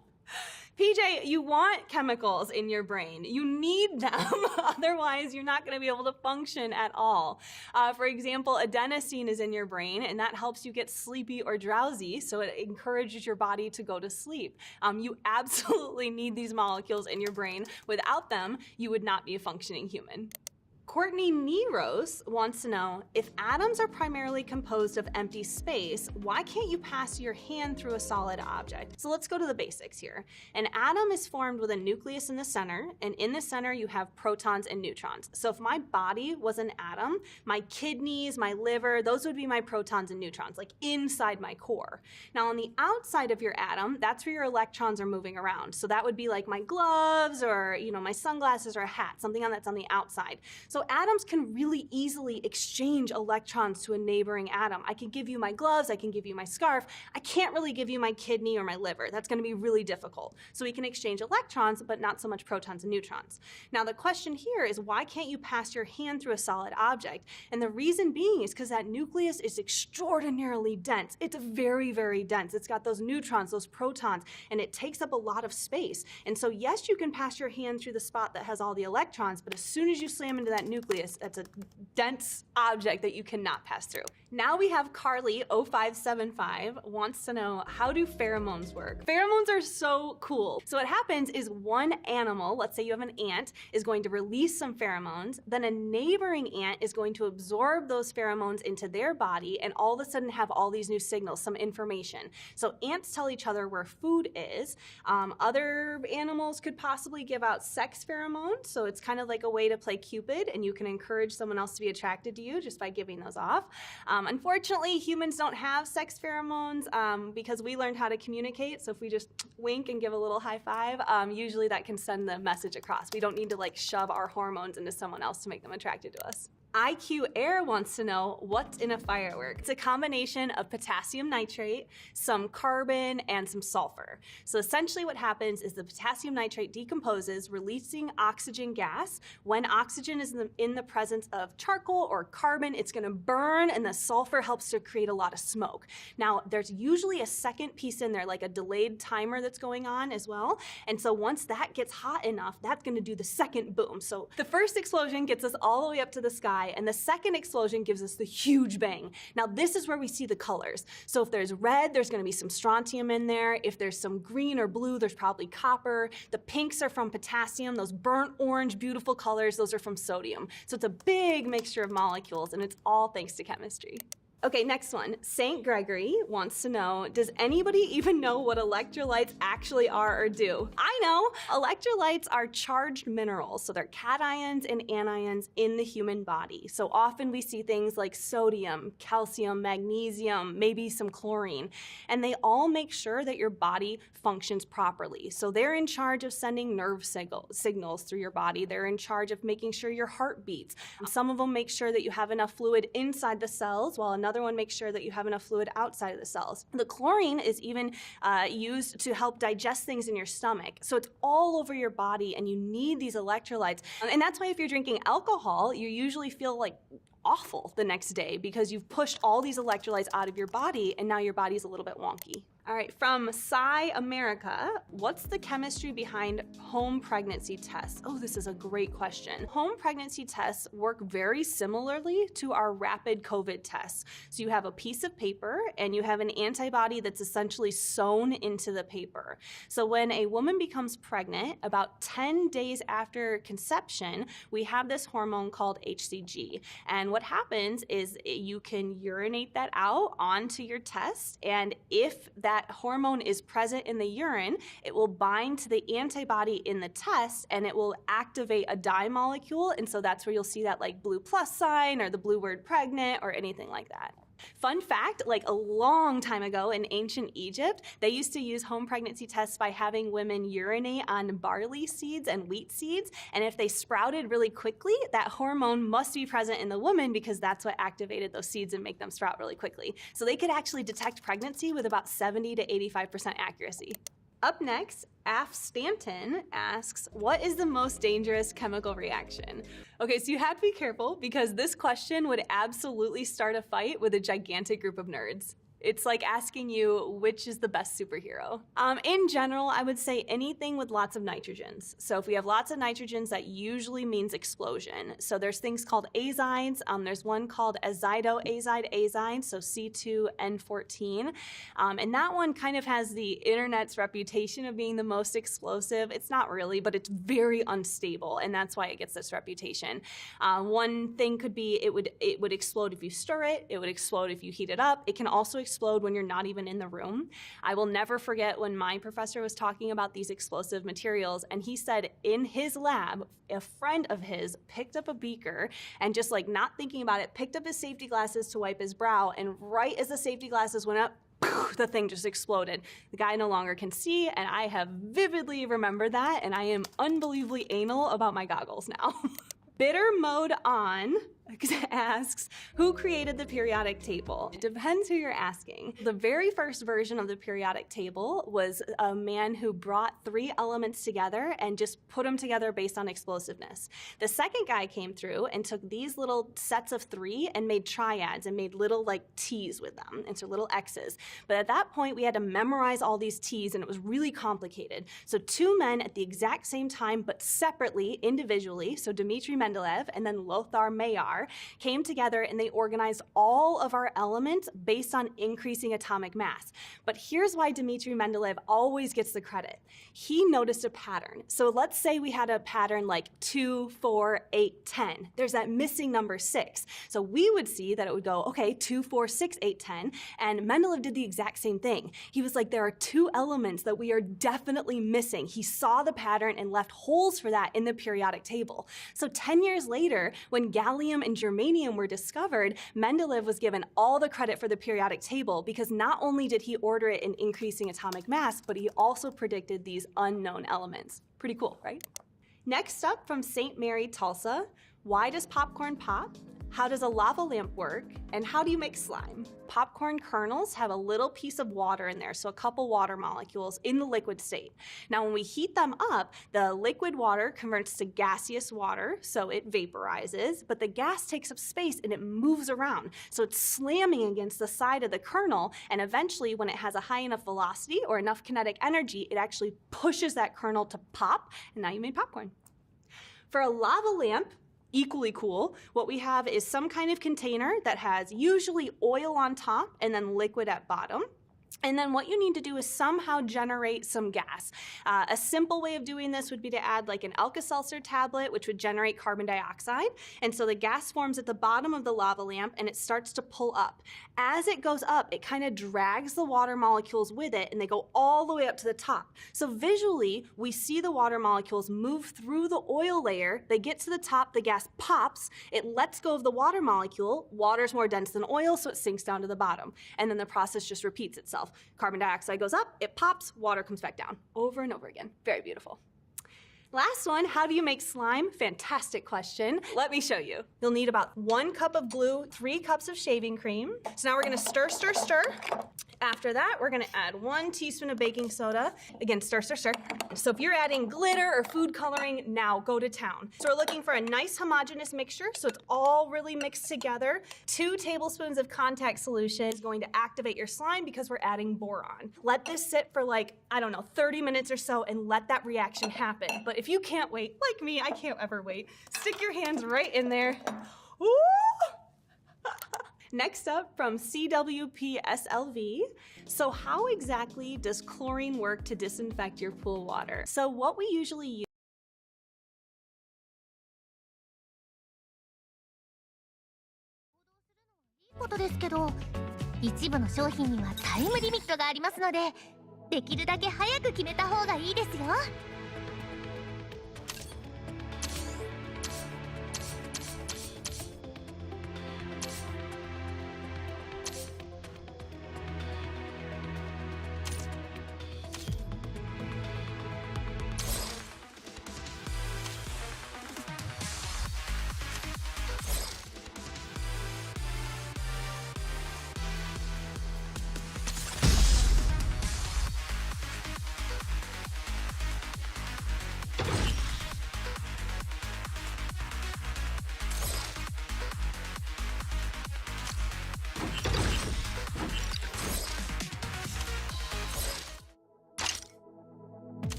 PJ, you want chemicals in your brain. You need them, otherwise you're not gonna be able to function at all. For example, adenosine is in your brain, and that helps you get sleepy or drowsy, so it encourages your body to go to sleep. You absolutely need these molecules in your brain. Without them, you would not be a functioning human. Courtney Neros wants to know, if atoms are primarily composed of empty space, why can't you pass your hand through a solid object? So let's go to the basics here. An atom is formed with a nucleus in the center, and in the center you have protons and neutrons. So if my body was an atom, my kidneys, my liver, those would be my protons and neutrons, like inside my core. Now on the outside of your atom, that's where your electrons are moving around. So that would be like my gloves or, my sunglasses or a hat, something that's on the outside. So atoms can really easily exchange electrons to a neighboring atom. I can give you my gloves, I can give you my scarf. I can't really give you my kidney or my liver. That's going to be really difficult. So we can exchange electrons, but not so much protons and neutrons. Now the question here is, why can't you pass your hand through a solid object? And the reason being is because that nucleus is extraordinarily dense. It's very, very dense. It's got those neutrons, those protons, and it takes up a lot of space. And so yes, you can pass your hand through the spot that has all the electrons, but as soon as you slam into that nucleus, that's a dense object that you cannot pass through. Now we have Carly 0575 wants to know, how do pheromones work? Pheromones are so cool. So what happens is one animal, let's say you have an ant, is going to release some pheromones, then a neighboring ant is going to absorb those pheromones into their body and all of a sudden have all these new signals, some information. So ants tell each other where food is. Other animals could possibly give out sex pheromones, so it's kind of like a way to play Cupid, and you can encourage someone else to be attracted to you just by giving those off. Unfortunately, humans don't have sex pheromones because we learned how to communicate, so if we just wink and give a little high five, usually that can send the message across. We don't need to shove our hormones into someone else to make them attracted to us. IQ Air wants to know, what's in a firework? It's a combination of potassium nitrate, some carbon, and some sulfur. So essentially what happens is the potassium nitrate decomposes, releasing oxygen gas. When oxygen is in the presence of charcoal or carbon, it's going to burn, and the sulfur helps to create a lot of smoke. Now, there's usually a second piece in there, like a delayed timer that's going on as well. And so once that gets hot enough, that's going to do the second boom. So the first explosion gets us all the way up to the sky, and the second explosion gives us the huge bang. Now this is where we see the colors. So if there's red, there's going to be some strontium in there. If there's some green or blue, there's probably copper. The pinks are from potassium. Those burnt orange, beautiful colors, those are from sodium. So it's a big mixture of molecules, and it's all thanks to chemistry. Okay, next one. St. Gregory wants to know, does anybody even know what electrolytes actually are or do? I know! Electrolytes are charged minerals, so they're cations and anions in the human body. So often we see things like sodium, calcium, magnesium, maybe some chlorine, and they all make sure that your body functions properly. So they're in charge of sending nerve signals through your body. They're in charge of making sure your heart beats. Some of them make sure that you have enough fluid inside the cells, while another one makes sure that you have enough fluid outside of the cells. The chlorine is even used to help digest things in your stomach. So it's all over your body, and you need these electrolytes. And that's why if you're drinking alcohol, you usually feel awful the next day, because you've pushed all these electrolytes out of your body, and now your body's a little bit wonky. All right, from Sci America, what's the chemistry behind home pregnancy tests? Oh, this is a great question. Home pregnancy tests work very similarly to our rapid COVID tests. So you have a piece of paper, and you have an antibody that's essentially sewn into the paper. So when a woman becomes pregnant, about 10 days after conception, we have this hormone called HCG. And what happens is you can urinate that out onto your test, and if that hormone is present in the urine, it will bind to the antibody in the test, and it will activate a dye molecule, and so that's where you'll see that blue plus sign or the blue word pregnant or anything like that. Fun fact, a long time ago in ancient Egypt, they used to use home pregnancy tests by having women urinate on barley seeds and wheat seeds, and if they sprouted really quickly, that hormone must be present in the woman, because that's what activated those seeds and make them sprout really quickly. So they could actually detect pregnancy with about 70 to 85% accuracy. Up next, Af Stanton asks, what is the most dangerous chemical reaction? Okay, so you have to be careful, because this question would absolutely start a fight with a gigantic group of nerds. It's like asking you which is the best superhero. In general, I would say anything with lots of nitrogens. So if we have lots of nitrogens, that usually means explosion. So there's things called azides. There's one called azidoazide, so C2N14. And that one kind of has the internet's reputation of being the most explosive. It's not really, but it's very unstable, and that's why it gets this reputation. One thing could be it would explode if you stir it. It would explode if you heat it up. It can also explode when you're not even in the room. I will never forget when my professor was talking about these explosive materials, and he said in his lab, a friend of his picked up a beaker and just like not thinking about it, picked up his safety glasses to wipe his brow, and right as the safety glasses went up, the thing just exploded. The guy no longer can see, and I have vividly remembered that, and I am unbelievably anal about my goggles now. Bitter mode on asks, who created the periodic table? It depends who you're asking. The very first version of the periodic table was a man who brought 3 elements together and just put them together based on explosiveness. The second guy came through and took these little sets of 3 and made triads and made little like T's with them, and so little X's. But at that point, we had to memorize all these T's, and it was really complicated. So 2 men at the exact same time, but separately, individually, so Dmitry Mendeleev and then Lothar Mayar, came together and they organized all of our elements based on increasing atomic mass. But here's why Dmitry Mendeleev always gets the credit. He noticed a pattern. So let's say we had a pattern like 2, 4, 8, 10. There's that missing number 6. So we would see that it would go, okay, 2, 4, 6, 8, 10. And Mendeleev did the exact same thing. He was like, there are 2 elements that we are definitely missing. He saw the pattern and left holes for that in the periodic table. So 10 years later, when gallium and germanium were discovered, Mendeleev was given all the credit for the periodic table because not only did he order it in increasing atomic mass, but he also predicted these unknown elements. Pretty cool, right? Next up from St. Mary, Tulsa, why does popcorn pop? How does a lava lamp work? And how do you make slime? Popcorn kernels have a little piece of water in there, so a couple water molecules in the liquid state. Now, when we heat them up, the liquid water converts to gaseous water, so it vaporizes, but the gas takes up space and it moves around. So it's slamming against the side of the kernel, and eventually, when it has a high enough velocity or enough kinetic energy, it actually pushes that kernel to pop, and now you made popcorn. For a lava lamp, equally cool, what we have is some kind of container that has usually oil on top and then liquid at bottom. And then what you need to do is somehow generate some gas. A simple way of doing this would be to add like an Alka-Seltzer tablet, which would generate carbon dioxide. And so the gas forms at the bottom of the lava lamp and it starts to pull up. As it goes up, it kind of drags the water molecules with it and they go all the way up to the top. So visually, we see the water molecules move through the oil layer. They get to the top, the gas pops, it lets go of the water molecule. Water's more dense than oil, so it sinks down to the bottom. And then the process just repeats itself. Carbon dioxide goes up, it pops, water comes back down. Over and over again. Very beautiful. Last one, how do you make slime? Fantastic question. Let me show you. You'll need about 1 cup of glue, 3 cups of shaving cream. So now we're gonna stir, stir, stir. After that, we're gonna add 1 teaspoon of baking soda. Again, stir, stir, stir. So if you're adding glitter or food coloring, now go to town. So we're looking for a nice homogeneous mixture, so it's all really mixed together. 2 tablespoons of contact solution is going to activate your slime because we're adding boron. Let this sit for like, I don't know, 30 minutes or so and let that reaction happen. But if you can't wait, like me, I can't ever wait, stick your hands right in there. Ooh! Next up from CWPSLV, so how exactly does chlorine work to disinfect your pool water? So what we usually useことですけど、一部の商品にはタイムリミットがありますので、できるだけ早く決めた方がいいですよ。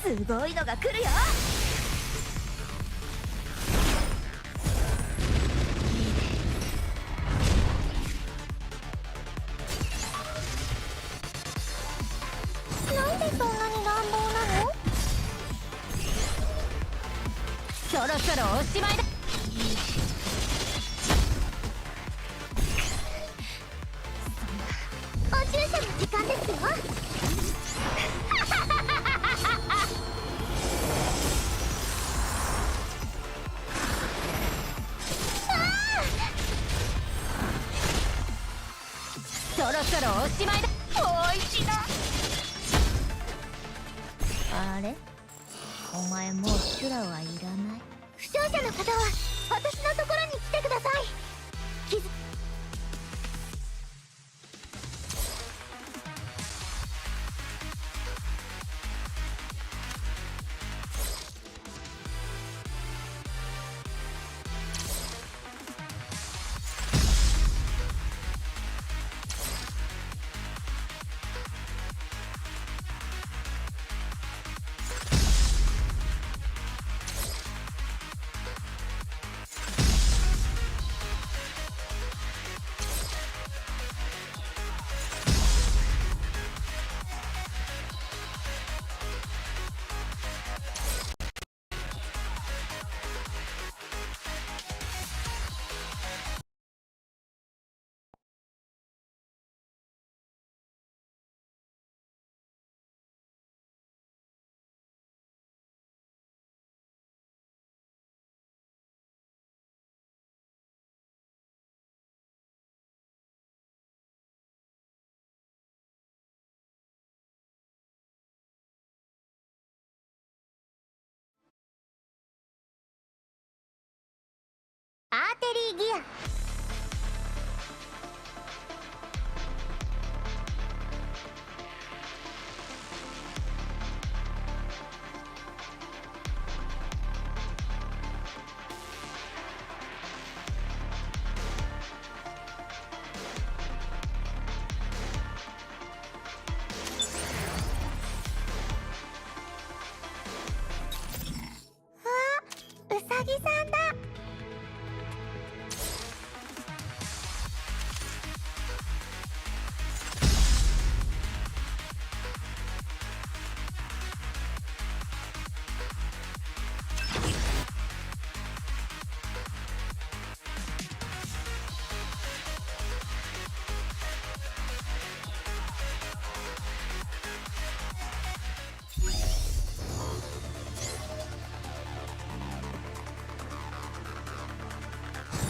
すごいのが来るよ。なんでそんなに乱暴なの？そろそろおしまいだ。お注射の時間ですよ。そろそろおしまいだ。もう一度。あれ？お前もうシュラはいらない。負傷者の方は私のところに来てください。アーテリーギア。うさぎさんだ。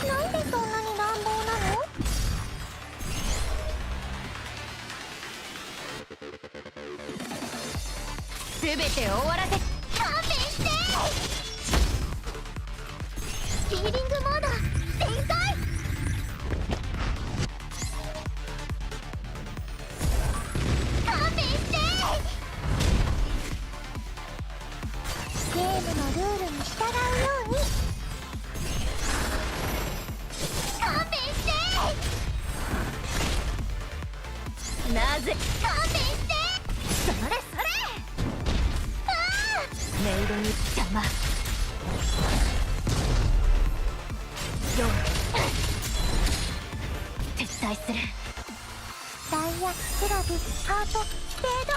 なんでそんなに乱暴なの？すべて終わらせ。勘弁して。ヒーリングモード全開。勘弁して。ゲームのルールに従うように。なぜ？勘弁して。それそれ。ああ、メイドに邪魔。4撤退する。ダイヤ、クラブ、ハート、スペード。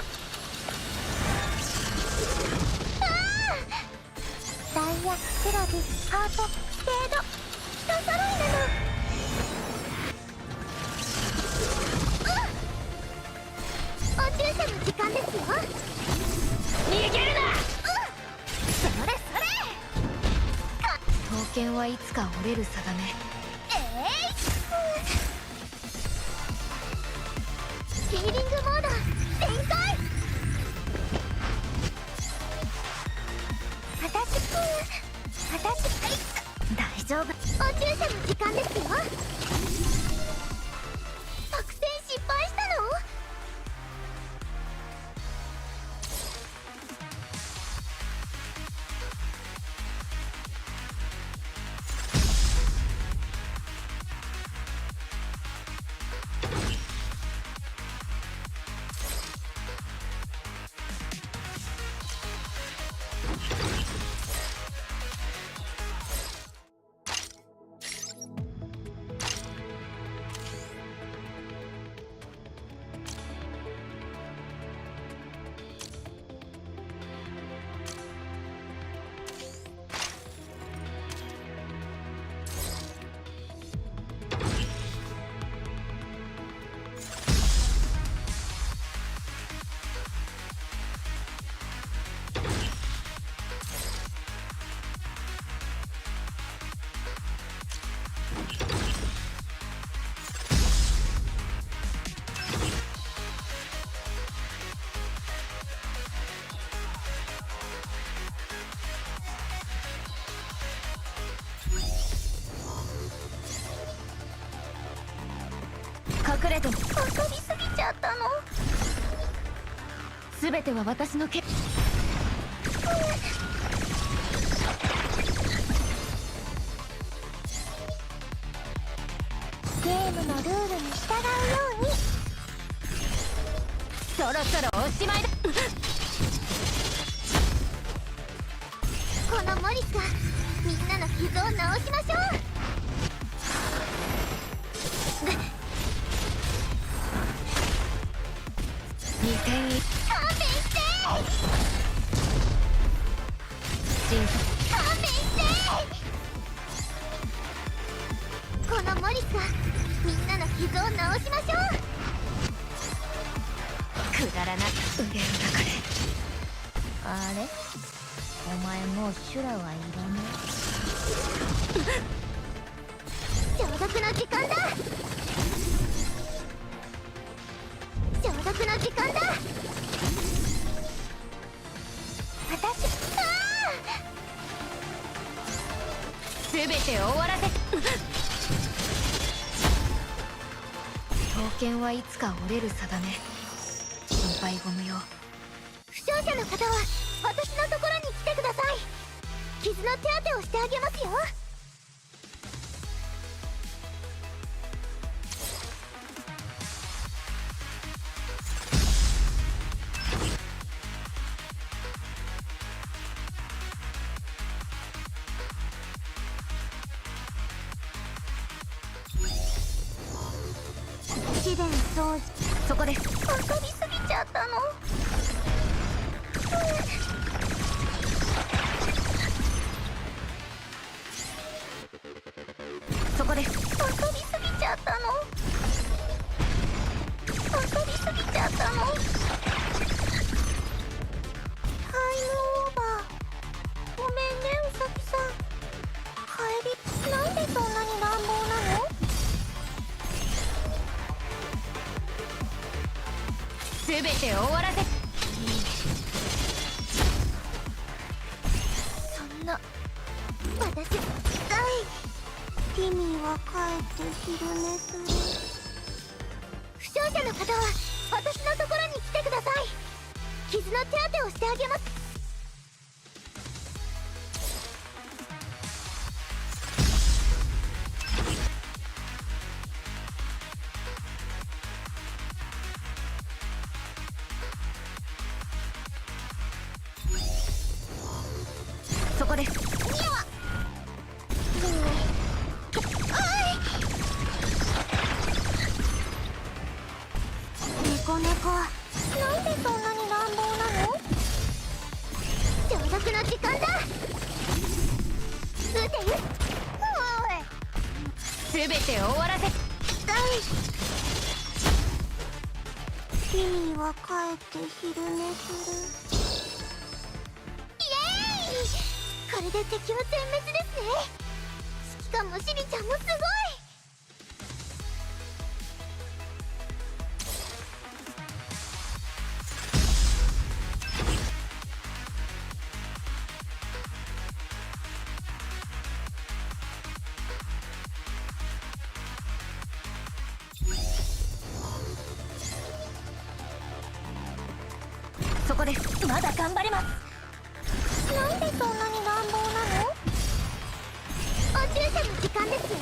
ああ、ダイヤ、クラブ、ハート、スペード。人揃いなの。お注射の時間ですよ。逃げるな。それそれ。刀剣はいつか折れる定め。ヒーリングモード全開。私大丈夫。お注射の時間ですよ。作戦失敗したの？隠れて遊びすぎちゃったの。全ては私のゲームのルールに従うように。そろそろおしまいだ。このモリスがみんなの傷を治しましょう。2点勘弁して勘弁してこのモリスがみんなの傷を治しましょう。くだらなく腕をかかれ。あれお前もう修羅はいらない。消毒の時間だ。消毒の時間だ。私全て終わらせ。刀剣はいつか折れる定め。心配ご無用。負傷者の方は私のところに来てください。傷の手当てをしてあげますよ。試練掃除。そこです。遊びすぎちゃったの。そこです。遊びすぎちゃったの。遊びすぎちゃったの。タイムオーバー。ごめんねウサギさん。帰り。なんでそんなに乱暴なの。全て終わらせ。そんな私ティミーは帰って昼寝する。負傷者の方は私のところに来てください。傷の手当てをしてあげます。そこです。猫猫なんでそんなに乱暴なの。消毒の時間だ。撃て撃て。全て終わらせ。ティミーは帰って昼寝する。これで敵は全滅ですね。指揮官もシリちゃんもすごい。そこです。まだ頑張れます。なんでそんなに乱暴なの。お注射の時間ですよ。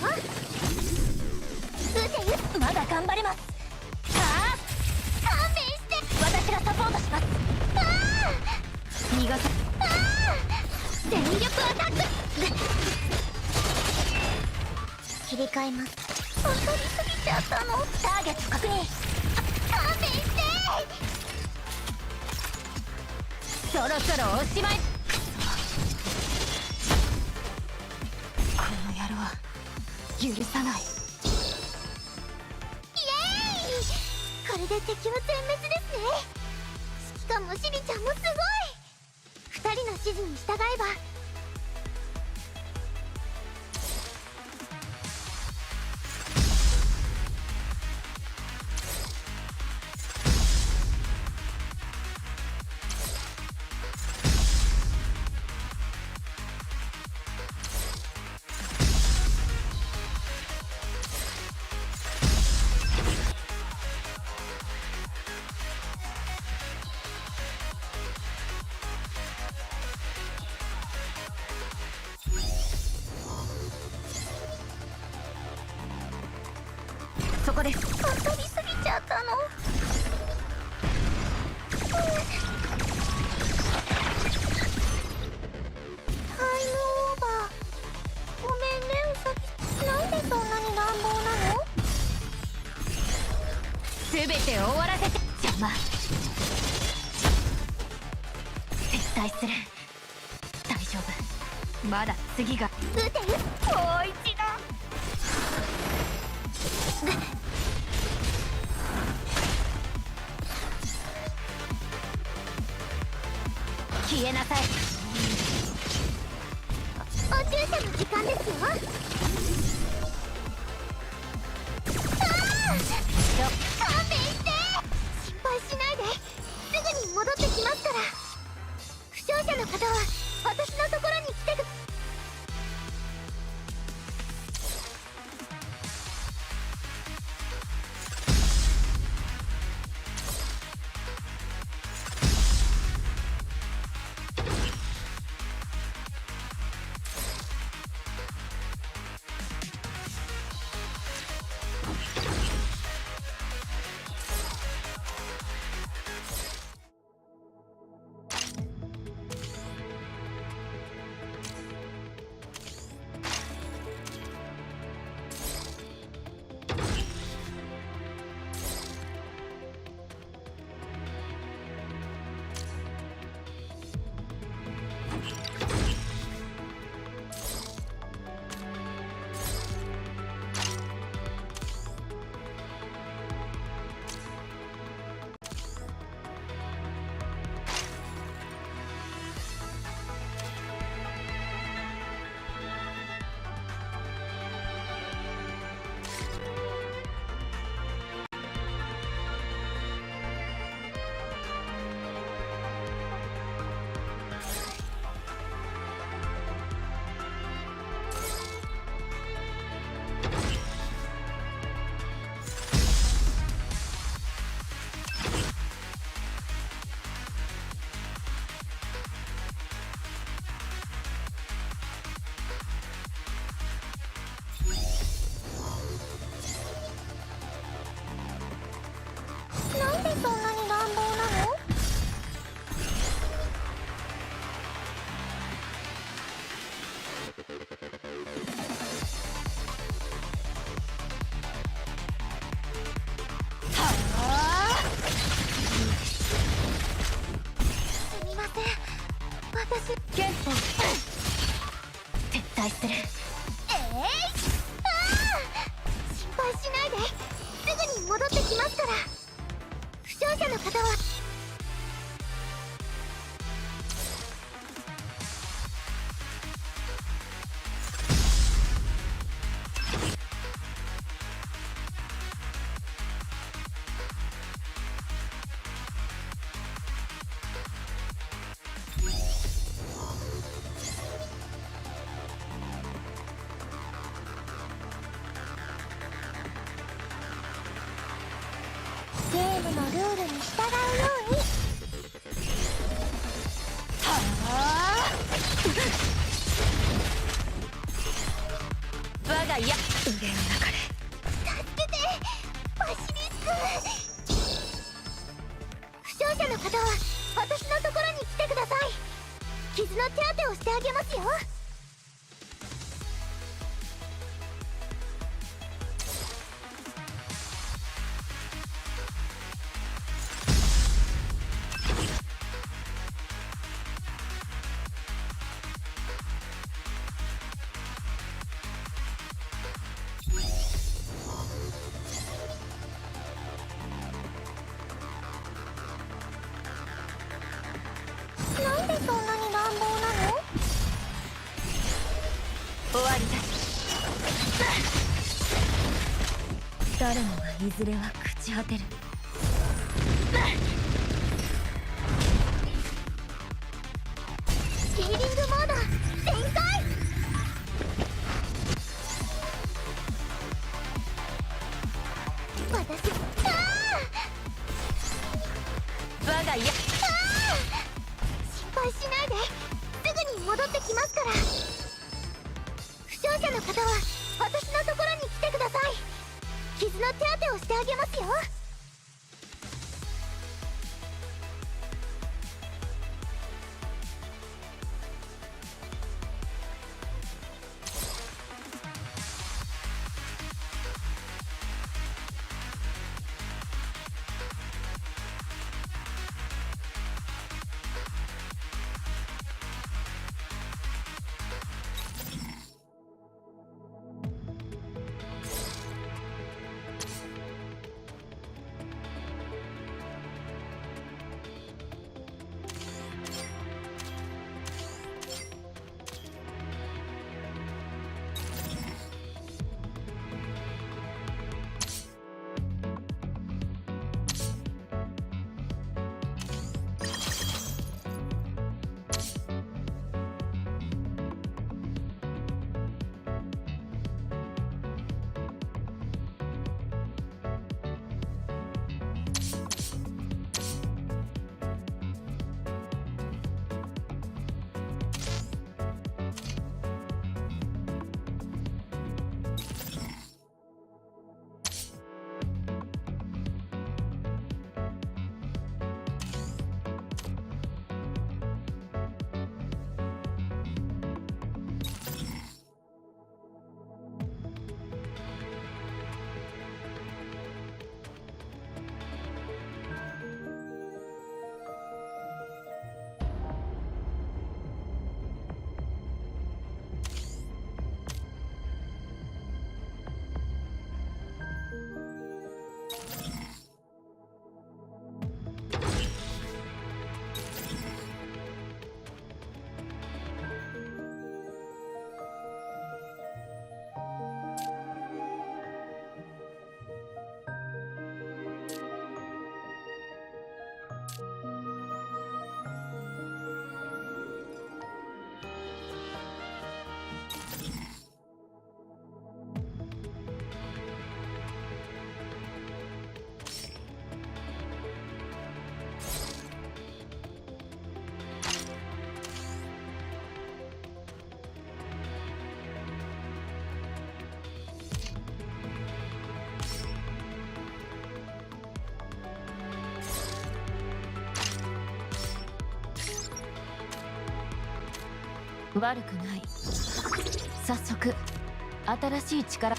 撃て撃。まだ頑張れます。ああ勘弁して。私がサポートします。ああ逃がさ。ああ全力アタック。切り替えます。遊びすぎちゃったの。ターゲット確認。勘弁して。そろそろおしまい。この野郎許さない。イエーイ。これで敵は全滅ですね。指揮官もシリちゃんもすごい。2人の指示に従えば。こで遊びすぎちゃったの。タイムオーバー。ごめんねウサギ。なんでそんなに乱暴なの？全て終わらせて。邪魔。撤退する。大丈夫。まだ次が。撃てる？もう一度。消えなさい。お注射の時間ですよ。勘弁して。心配しないで。すぐに戻ってきますから。負傷者の方は私のところに来てく。なんでそんなに乱暴なの？すみません。私憲法撤退する。心配しないで。すぐに戻ってきますから。負傷者の方はゲームのルールに従うように。我が家腕の中で助けてバシリスク。負傷者の方は私のところに来てください。傷の手当てをしてあげますよ。なんでそんなに乱暴なの？終わりだ。誰もがいずれは朽ち果てる。ヒーリングモード全開。私我が家心配しないで。すぐに戻ってきますから。負傷者の方は私のところに来てください。傷の手当てをしてあげますよ。悪くない。早速新しい力。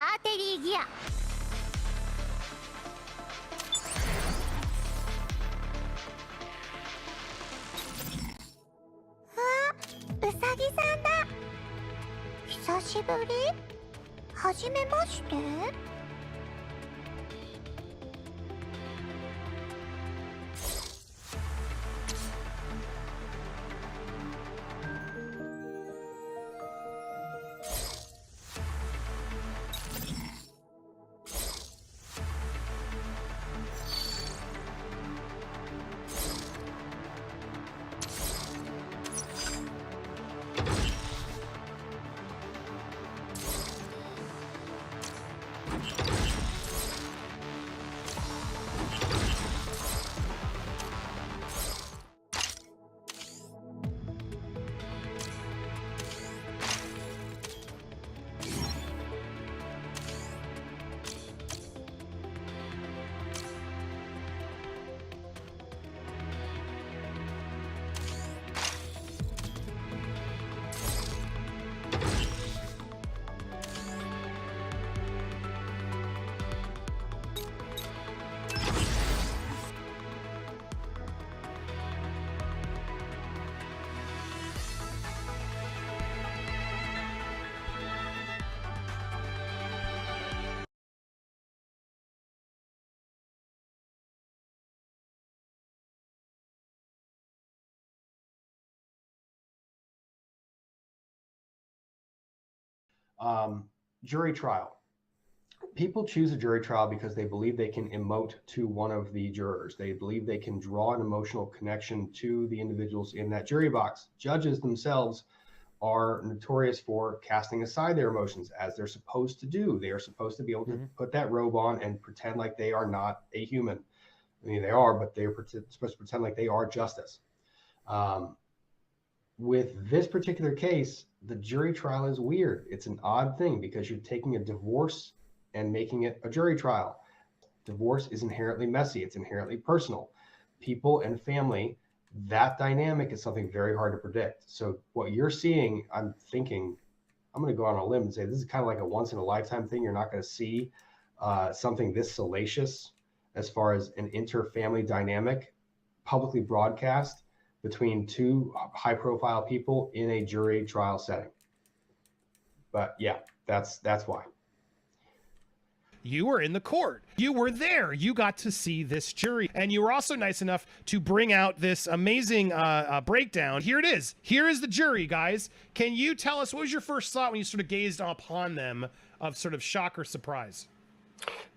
アーテリーギア。うさぎさんだ。久しぶり。はじめまして。Jury trial. People choose a jury trial because they believe they can emote to one of the jurors. They believe they can draw an emotional connection to the individuals in that jury box. Judges themselves are notorious for casting aside their emotions, as they're supposed to do. They are supposed to be able to put that robe on and pretend like they are not a human. I mean, they are, but they're supposed to pretend like they are justice. With this particular case, the jury trial is weird. It's an odd thing because you're taking a divorce and making it a jury trial. Divorce is inherently messy. It's inherently personal. People and family, that dynamic is something very hard to predict. So what you're seeing, I'm thinking, I'm going to go on a limb and say this is kind of like a once in a lifetime thing. You're not going to see something this salacious as far as an inter-family dynamic publicly broadcast between two high profile people in a jury trial setting. But yeah, that's why. You were in the court. You were there. You got to see this jury. And you were also nice enough to bring out this amazing breakdown. Here it is. Here is the jury, guys. Can you tell us, what was your first thought when you sort of gazed upon them of sort of shock or surprise?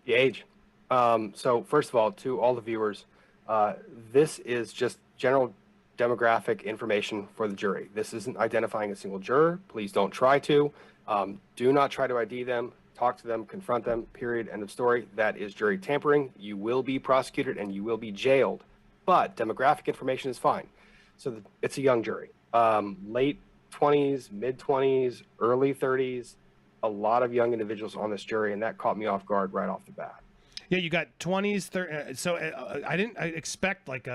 The age. So first of all, to all the viewers, this is just general demographic information for the jury. This isn't identifying a single juror. Please don't try to. Do not try to ID them. Talk to them, confront them, period, end of story. That is jury tampering. You will be prosecuted and you will be jailed, but demographic information is fine. So it's a young jury, late 20s, mid 20s, early 30s, a lot of young individuals on this jury, and that caught me off guard right off the bat. Yeah, you got 20s, 30s. So I expect like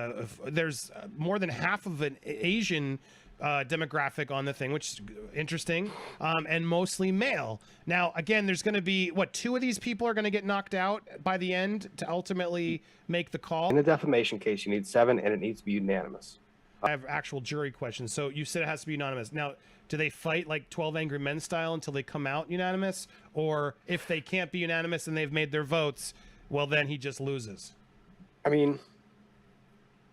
there's more than half of an Asian demographic on the thing, which is interesting, and mostly male. Now, again, there's going to be, what, 2 of these people are going to get knocked out by the end to ultimately make the call? In a defamation case, you need 7, and it needs to be unanimous. I have actual jury questions. So you said it has to be unanimous. Now, do they fight like 12 Angry Men style until they come out unanimous? Or if they can't be unanimous and they've made their votes, well, then he just loses? I mean,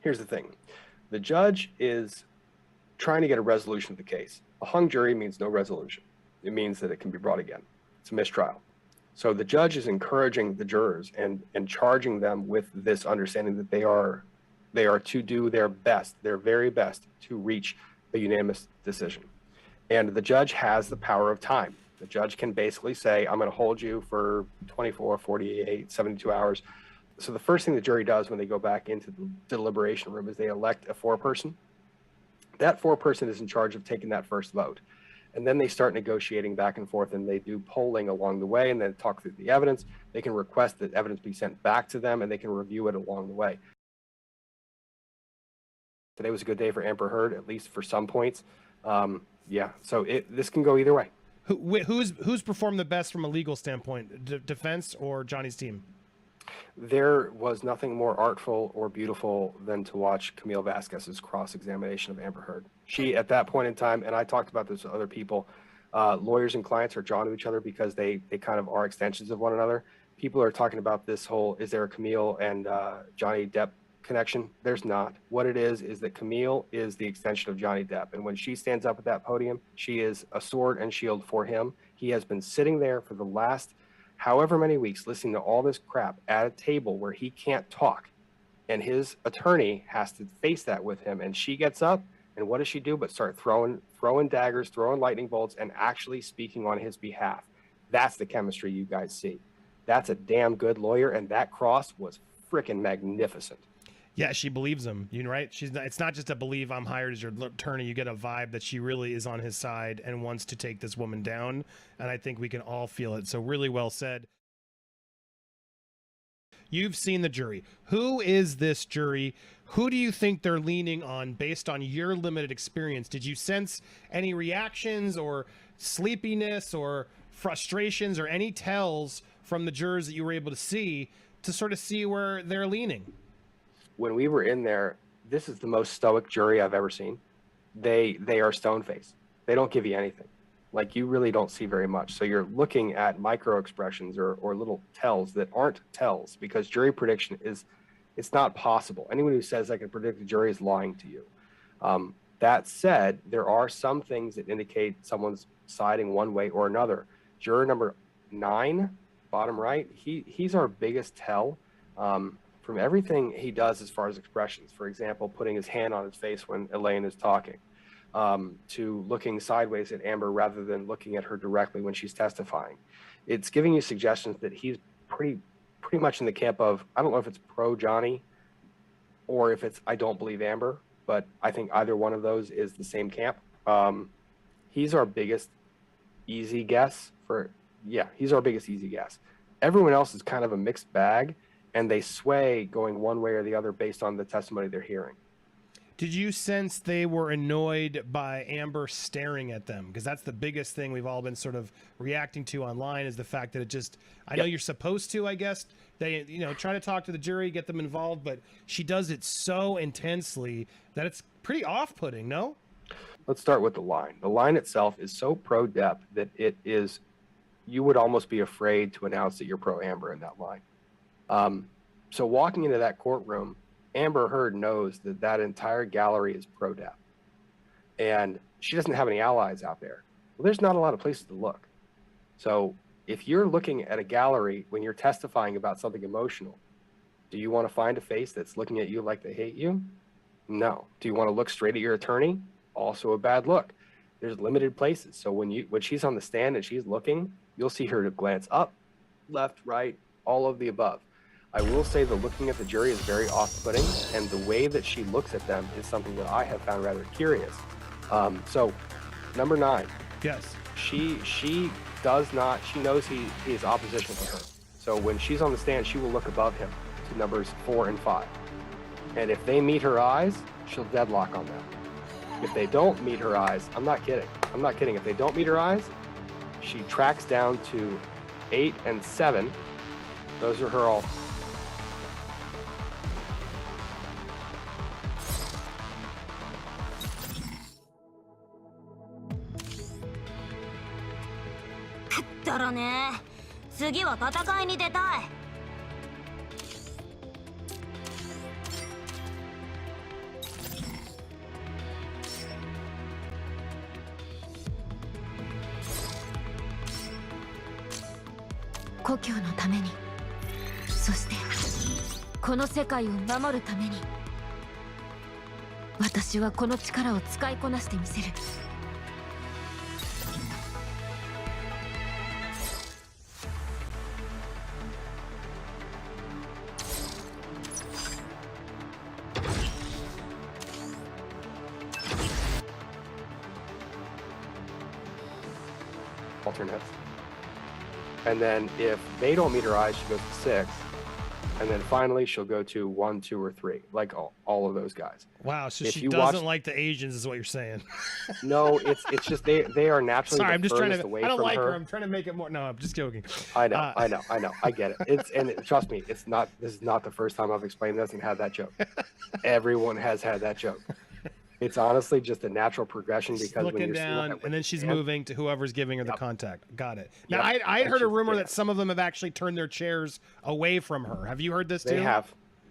here's the thing. The judge is trying to get a resolution of the case. A hung jury means no resolution. It means that it can be brought again. It's a mistrial. So the judge is encouraging the jurors and charging them with this understanding that they are to do their best, their very best, to reach a unanimous decision. And the judge has the power of time. The judge can basically say, I'm going to hold you for 24, 48, 72 hours. So the first thing the jury does when they go back into the deliberation room is they elect a 4-person. That 4-person is in charge of taking that first vote. And then they start negotiating back and forth, and they do polling along the way, and then talk through the evidence. They can request that evidence be sent back to them, and they can review it along the way. Today was a good day for Amber Heard, at least for some points. Yeah, so this can go either way. Who's performed the best from a legal standpoint, defense or Johnny's team? There was nothing more artful or beautiful than to watch Camille Vasquez's cross-examination of Amber Heard. She, at that point in time, and I talked about this with other people, lawyers and clients are drawn to each other because they kind of are extensions of one another. People are talking about this whole, is there a Camille and Johnny Depp connection? There's not. What it is that Camille is the extension of Johnny Depp. And when she stands up at that podium, she is a sword and shield for him. He has been sitting there for the last however many weeks listening to all this crap at a table where he can't talk, and his attorney has to face that with him, and she gets up, and what does she do but start throwing daggers, throwing lightning bolts, and actually speaking on his behalf. That's the chemistry you guys see. That's a damn good lawyer, and that cross was freaking magnificent. Yeah, she believes him. You're right. It's not just a believe I'm hired as your attorney. You get a vibe that she really is on his side and wants to take this woman down. And I think we can all feel it. So really well said. You've seen the jury. Who is this jury? Who do you think they're leaning on based on your limited experience? Did you sense any reactions or sleepiness or frustrations or any tells from the jurors that you were able to see to sort of see where they're leaning? When we were in there, this is the most stoic jury I've ever seen. They are stone-faced. They don't give you anything. Like, you really don't see very much. So you're looking at micro expressions or little tells that aren't tells, because jury prediction it's not possible. Anyone who says I can predict the jury is lying to you. That said, there are some things that indicate someone's siding one way or another. Juror number 9, bottom right, he's our biggest tell from everything he does as far as expressions. For example, putting his hand on his face when Elaine is talking, to looking sideways at Amber rather than looking at her directly when she's testifying. It's giving you suggestions that he's pretty much in the camp of, I don't know if it's pro Johnny or if it's I don't believe Amber, but I think either one of those is the same camp. He's our biggest easy guess he's our biggest easy guess. Everyone else is kind of a mixed bag, and they sway going one way or the other based on the testimony they're hearing. Did you sense they were annoyed by Amber staring at them? Because that's the biggest thing we've all been sort of reacting to online, is the fact that it just, I know you're supposed to, I guess, they, try to talk to the jury, get them involved, but she does it so intensely that it's pretty off-putting, no? Let's start with the line. The line itself is so pro-Depp that it is, you would almost be afraid to announce that you're pro-Amber in that line. So walking into that courtroom, Amber Heard knows that that entire gallery is pro-Depp. And she doesn't have any allies out there. Well, there's not a lot of places to look. So if you're looking at a gallery when you're testifying about something emotional, do you want to find a face that's looking at you like they hate you? No. Do you want to look straight at your attorney? Also a bad look. There's limited places. So when she's on the stand and she's looking, you'll see her to glance up, left, right, all of the above. I will say the looking at the jury is very off-putting, and the way that she looks at them is something that I have found rather curious. So, number 9. Yes. She does not, she knows he is opposition to her. So when she's on the stand, she will look above him to numbers 4 and 5. And if they meet her eyes, she'll deadlock on them. If they don't meet her eyes, I'm not kidding. If they don't meet her eyes, she tracks down to 8 and 7. Those are her all.故郷のために、そしてこの世界を守るために、私はこの力を使いこなしてみせる。Alternates. And then if they don't meet her eyes, she goes to 6. And then finally, she'll go to 1, 2, or 3, like all of those guys. Wow, so she doesn't like the Asians, is what you're saying. No, it's just they are naturally. Sorry, I'm just trying to. Away I don't from like her. I'm trying to make it more. No, I'm just joking. I know. I get it. Trust me, it's not. This is not the first time I've explained this and had that joke. Everyone has had that joke. It's honestly just a natural progression because looking when you're down, and then she's moving to whoever's giving her the contact. Got it. Now, Yep. I heard a rumor that some of them have actually turned their chairs away from her. Have you heard this too?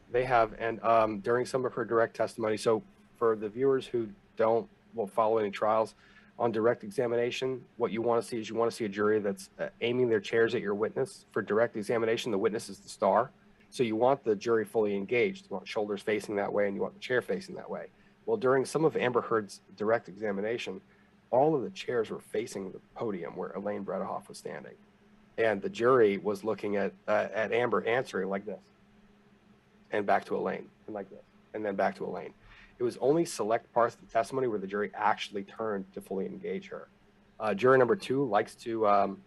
They have, and during some of her direct testimony. So for the viewers who don't follow any trials, on direct examination, what you want to see is a jury that's aiming their chairs at your witness. For direct examination, the witness is the star. So you want the jury fully engaged. You want shoulders facing that way, and you want the chair facing that way. Well, during some of Amber Heard's direct examination, all of the chairs were facing the podium where Elaine Bredehoff was standing. And the jury was looking at Amber answering like this, and back to Elaine, and like this, and then back to Elaine. It was only select parts of the testimony where the jury actually turned to fully engage her. Juror number 2 likes to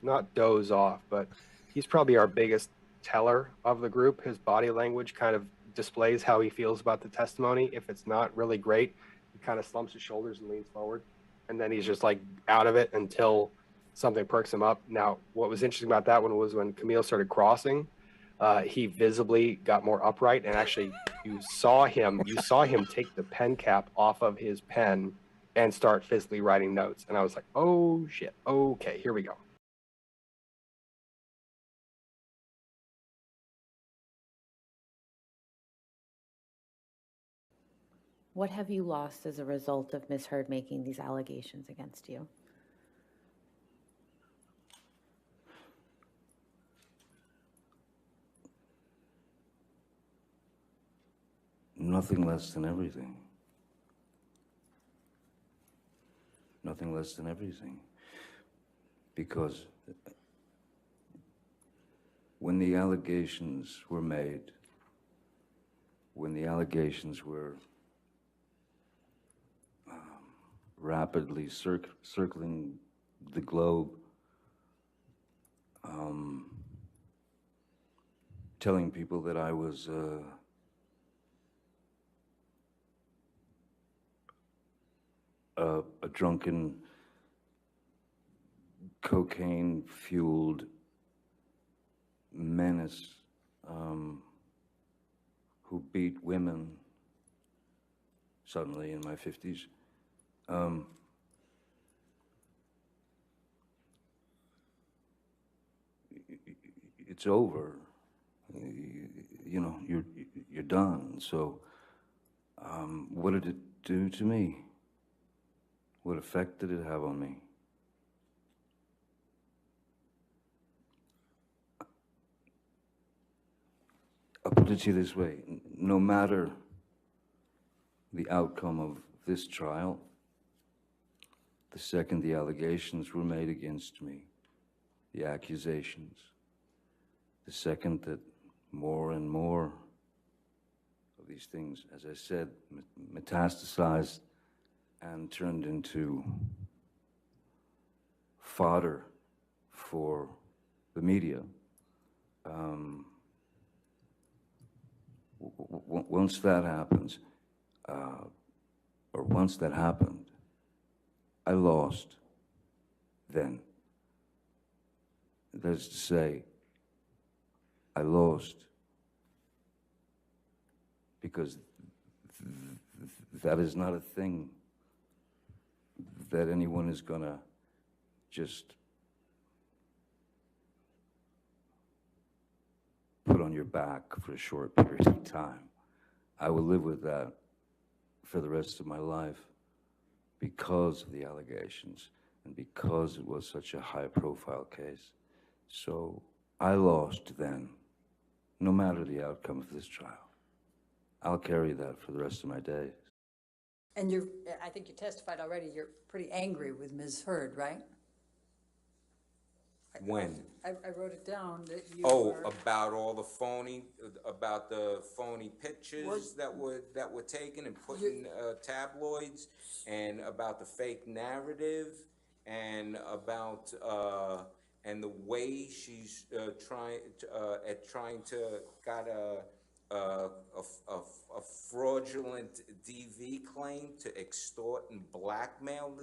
not doze off, but he's probably our biggest teller of the group. His body language kind of displays how he feels about the testimony. If it's not really great, he kind of slumps his shoulders and leans forward, and then he's just like out of it until something perks him up. Now, what was interesting about that one was when Camille started crossing, he visibly got more upright, and actually you saw him take the pen cap off of his pen and start physically writing notes. And I was like, oh shit, okay, here we go. What have you lost as a result of Ms. Heard making these allegations against you? nothing less than everything. Nothing less than everything. Because when the allegations were made, when the allegations were rapidly circling the globe, telling people that I was a drunken, cocaine-fueled menace who beat women suddenly in my 50s. It's over. You know, you're done. So, what did it do to me? What effect did it have on me? I'll put it to you this way. No matter the outcome of this trial, the second the allegations were made against me, the accusations, the second that more and more of these things, as I said, metastasized and turned into fodder for the media. Once that happens, or once that happened, I lost then. That is to say, I lost because that is not a thing that anyone is gonna just put on your back for a short period of time. I will live with that for the rest of my life because of the allegations and because it was such a high-profile case. So I lost then, no matter the outcome of this trial. I'll carry that for the rest of my days. And I think you testified already, you're pretty angry with Ms. Heard, right? When? I wrote it down that you were... about all the phony, about the phony pictures that were taken and put in tabloids, and about the fake narrative, and about and the way she's trying to got a fraudulent DV claim to extort and blackmail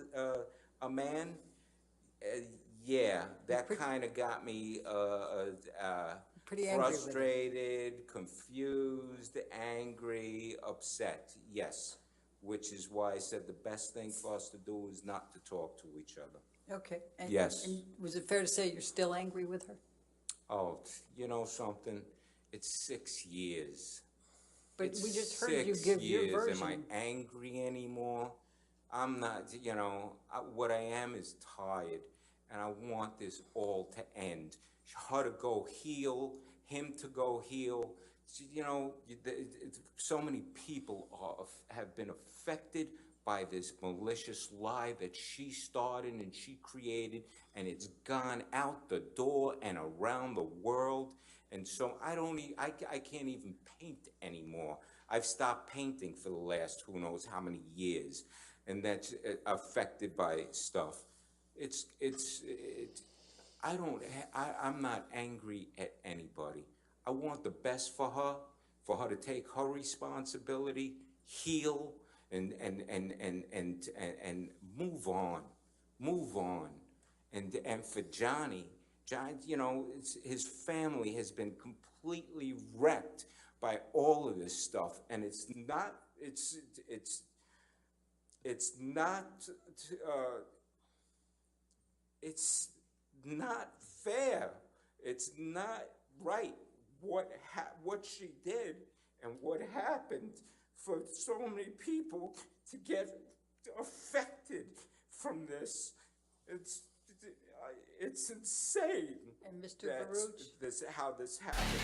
a man. Yeah, that kind of got me frustrated, confused, angry, upset. Yes, which is why I said the best thing for us to do is not to talk to each other. Okay. And, yes. And was it fair to say you're still angry with her? Oh, you know something? It's 6 years. But we just heard you give your version. Am I angry anymore? I'm not, you know, what I am is tired. And I want this all to end. Her to go heal, him to go heal. You know, so many people have been affected by this malicious lie that she started and she created, and it's gone out the door and around the world. And so I can't even paint anymore. I've stopped painting for the last who knows how many years, and that's affected by stuff. I'm not angry at anybody. I want the best for her to take her responsibility, heal, and move on. And for Johnny, you know, his family has been completely wrecked by all of this stuff, and it's not fair. It's not right what she did and what happened for so many people to get affected from this. It's insane. And Mr. Baruch? How this happened.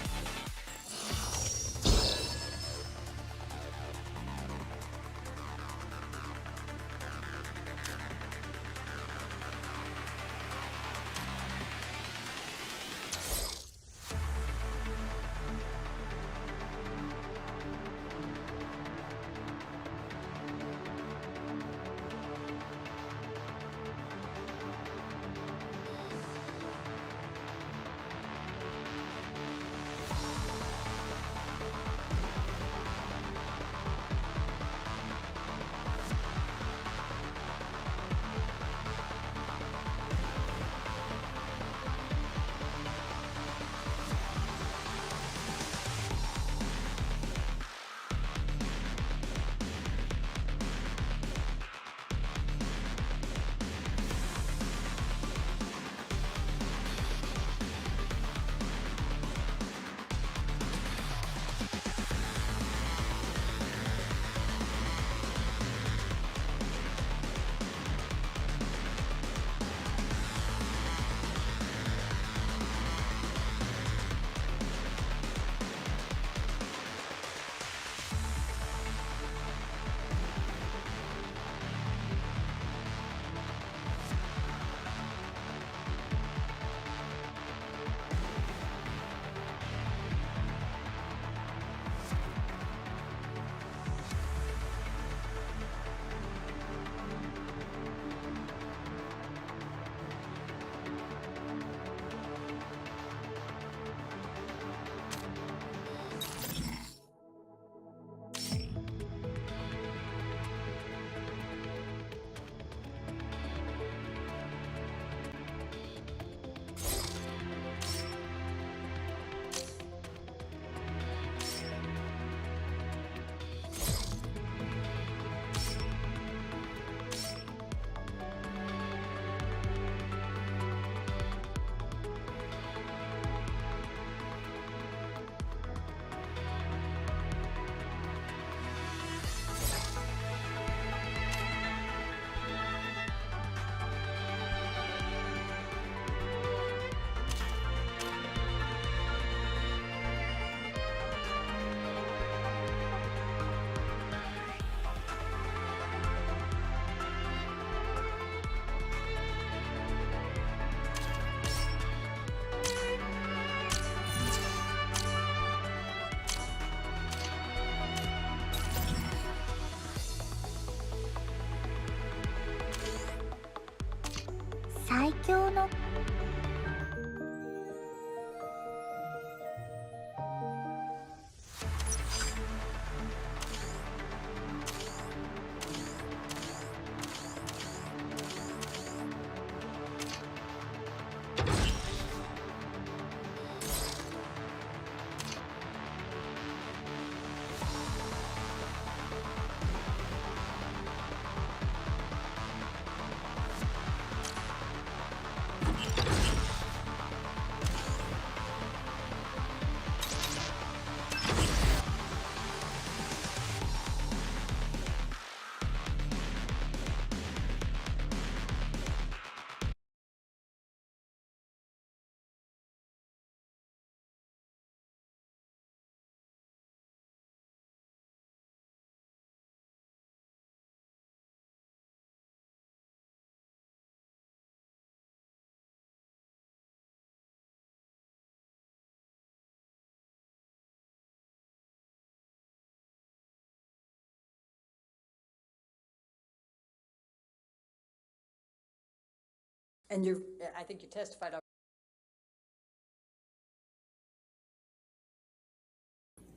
And I think you testified.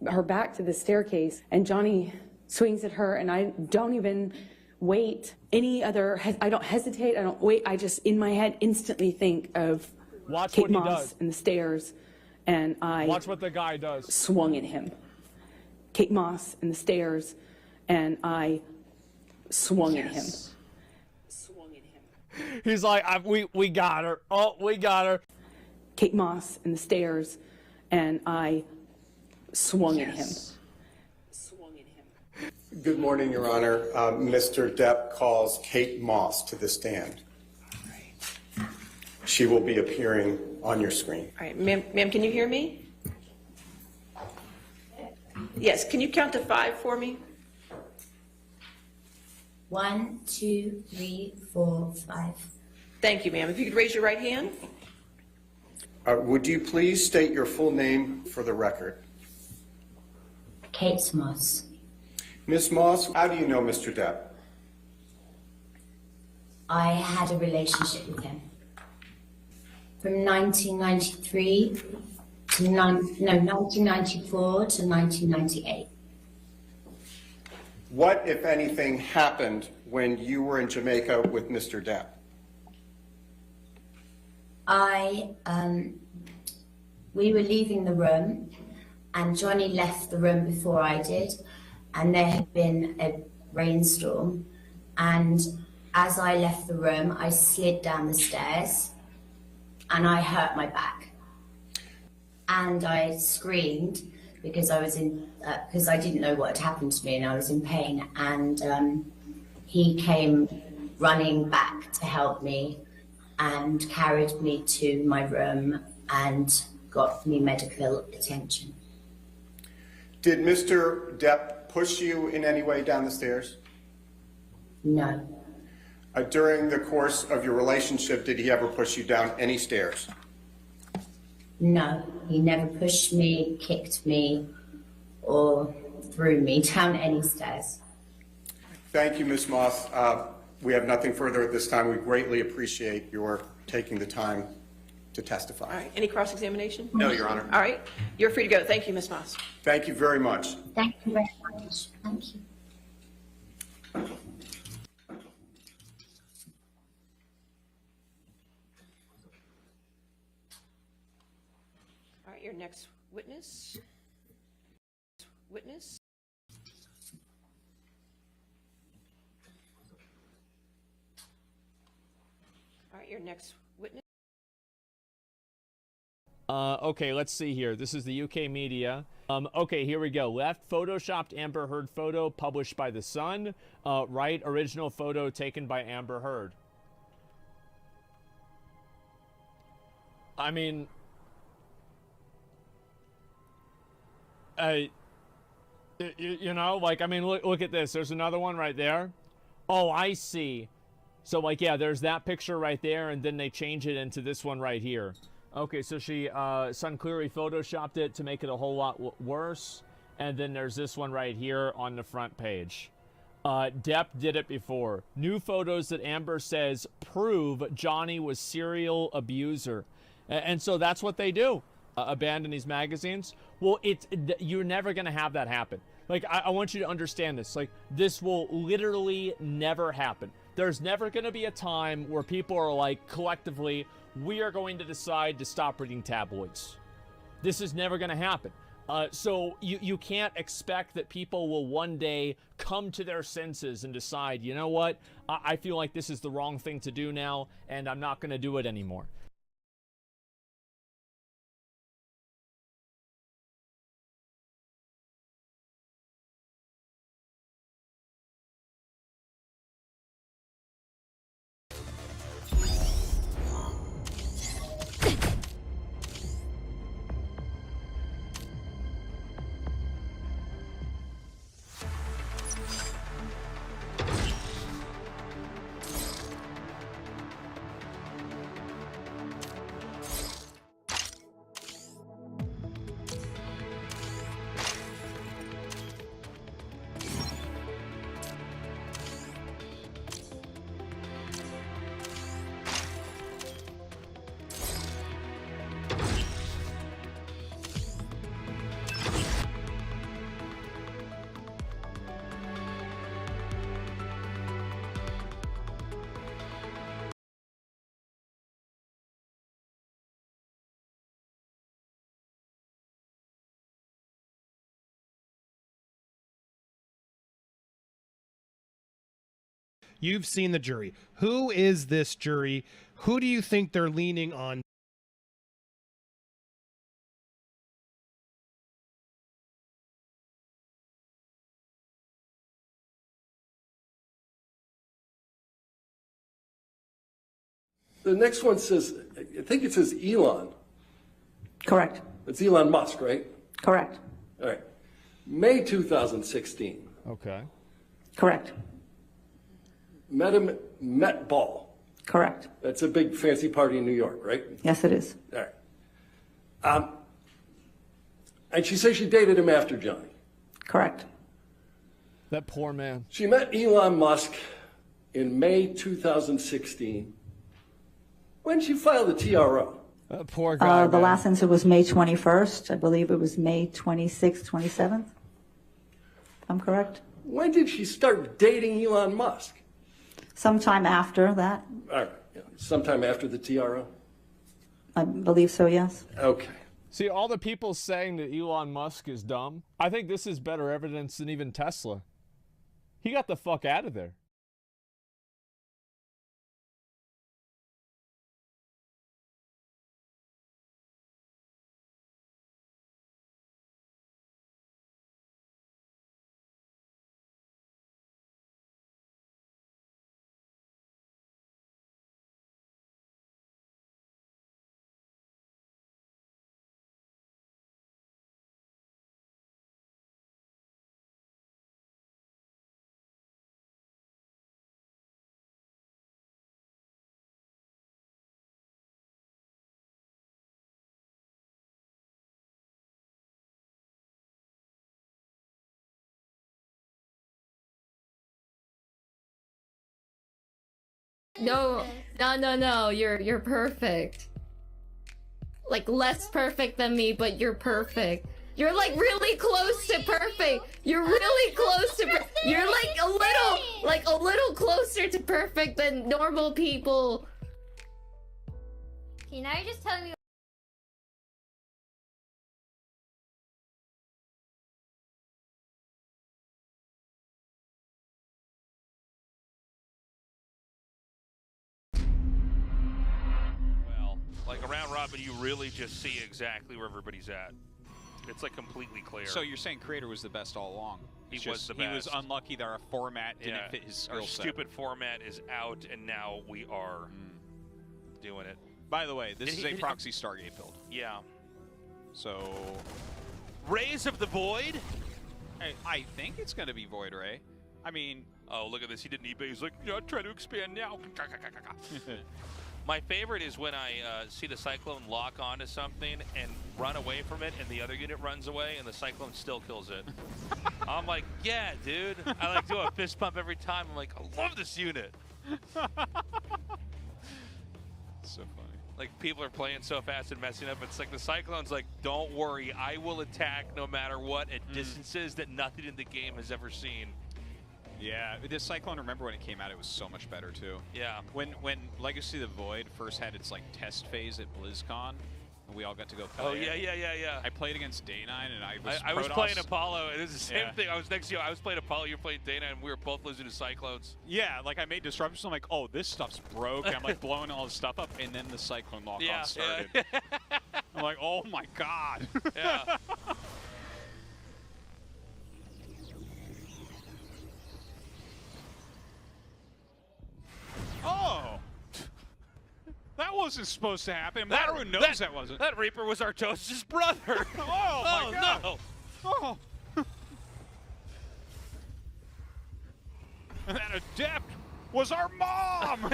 Her back to the staircase, and Johnny swings at her, and I don't even wait I don't hesitate, I don't wait, I just in my head instantly think of Kate Moss and the stairs, and I watch what the guy does. Swung at him. Kate Moss and the stairs, and I swung at him. He's like, we got her. Oh, we got her. Kate Moss and the stairs, and I swung at him. Good morning, Your Honor. Mr. Depp calls Kate Moss to the stand. She will be appearing on your screen. All right, ma'am, can you hear me? Yes, can you count to 5 for me? 1, 2, 3, 4, 5. Thank you, ma'am. If you could raise your right hand. Would you please state your full name for the record? Kate Moss. Ms. Moss, how do you know Mr. Depp? I had a relationship with him from 1993 to 1994 to 1998. What, if anything, happened when you were in Jamaica with Mr. Depp? We were leaving the room, and Johnny left the room before I did, and there had been a rainstorm, and as I left the room, I slid down the stairs, and I hurt my back, and I screamed because I was because I didn't know what had happened to me, and I was in pain, and he came running back to help me and carried me to my room and got me medical attention. Did Mr. Depp push you in any way down the stairs? No. During the course of your relationship, did he ever push you down any stairs? No, he never pushed me, kicked me, or threw me down any stairs. Thank you, Ms. Moss. We have nothing further at this time. We greatly appreciate your taking the time to testify. All right, any cross-examination? No, Your Honor. All right, you're free to go. Thank you, Ms. Moss. Thank you very much. Thank you very much. Thank you. All right, your next witness. All right, your next witness. Okay, let's see here. This is the UK media. Okay, here we go. Left, photoshopped Amber Heard photo published by The Sun. Right, original photo taken by Amber Heard. I mean, you know, like, I mean, look at this. There's another one right there. Oh, I see. So, like, yeah, there's that picture right there, and then they change it into this one right here. Okay, so she, Sun clearly photoshopped it to make it a whole lot worse. And then there's this one right here on the front page. Depp did it before. New photos that Amber says prove Johnny was serial abuser. And so that's what they do. Abandon these magazines. Well, you're never going to have that happen. Like, I want you to understand this. Like, this will literally never happen. There's never going to be a time where people are like, collectively, we are going to decide to stop reading tabloids. This is never going to happen. So you can't expect that people will one day come to their senses and decide, you know what, I feel like this is the wrong thing to do now, and I'm not going to do it anymore. You've seen the jury. Who is this jury? Who do you think they're leaning on? The next one says, I think it says Elon. Correct. It's Elon Musk, right? Correct. All right. May 2016. Okay. Correct. Met Ball. Correct. That's a big fancy party in New York, right? Yes, it is. All right. And she says she dated him after Johnny. Correct. That poor man. She met Elon Musk in May 2016. When did she file the TRO? That poor guy. The last answer was May 21st. I believe it was May 26th, 27th. I'm correct. When did she start dating Elon Musk? Sometime after that. All right. Yeah. Sometime after the TRO? I believe so, yes. Okay. See, all the people saying that Elon Musk is dumb, I think this is better evidence than even Tesla. He got the fuck out of there. No, you're perfect. Like, less perfect than me, but you're perfect. You're like really close to perfect. You're really close to you're like a little closer to perfect than normal people. Okay, now you're just telling me. Like around robin, you really just see exactly where everybody's at. It's like completely clear. So you're saying Creator was the best all along? He was the best. He was unlucky that our format didn't fit his skill Our set. stupid format is out, and now we are doing it. By the way, this is a proxy Stargate build. Yeah. So, Rays of the Void? I think it's going to be Void Ray. I mean... Oh, look at this. He didn't eBay. He's like, yeah, try to expand now. My favorite is when I see the Cyclone lock onto something and run away from it, and the other unit runs away, and the Cyclone still kills it. I'm like, yeah, dude. I like do a fist pump every time. I'm like, I love this unit. So funny. Like, people are playing so fast and messing up. It's like the Cyclone's like, don't worry, I will attack no matter what at distances that nothing in the game has ever seen. Yeah, this Cyclone, remember when it came out, it was so much better too. Yeah. When Legacy of the Void first had its like test phase at BlizzCon, and we all got to go play. Oh yeah. I played against Day9, and I was playing Apollo, and it was the same thing. I was next to you. I was playing Apollo, you're playing Day9, and we were both losing to Cyclones. Yeah, like I made disruptions. I'm like, oh, this stuff's broke. I'm like blowing all this stuff up, and then the Cyclone lock-on started. Yeah. I'm like, oh my god. Yeah. Oh! That wasn't supposed to happen. Maru knows that wasn't. That Reaper was Artos' brother. Oh my god! No. Oh! And that Adept was our mom!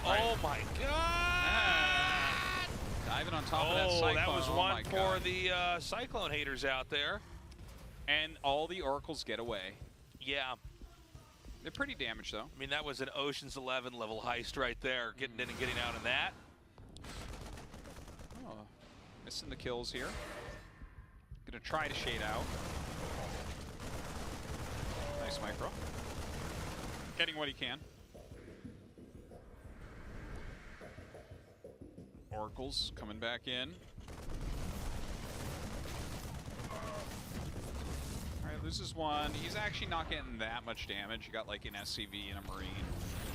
Oh my god! Diving on top of that Cyclone. That was one for the Cyclone haters out there. And all the Oracles get away. Yeah. They're pretty damaged, though. I mean, that was an Ocean's 11 level heist right there, getting in and getting out in that. Oh, missing the kills here. Gonna try to shade out. Nice micro. Getting what he can. Oracles coming back in. All right, loses one. He's actually not getting that much damage. You got like an SCV and a Marine.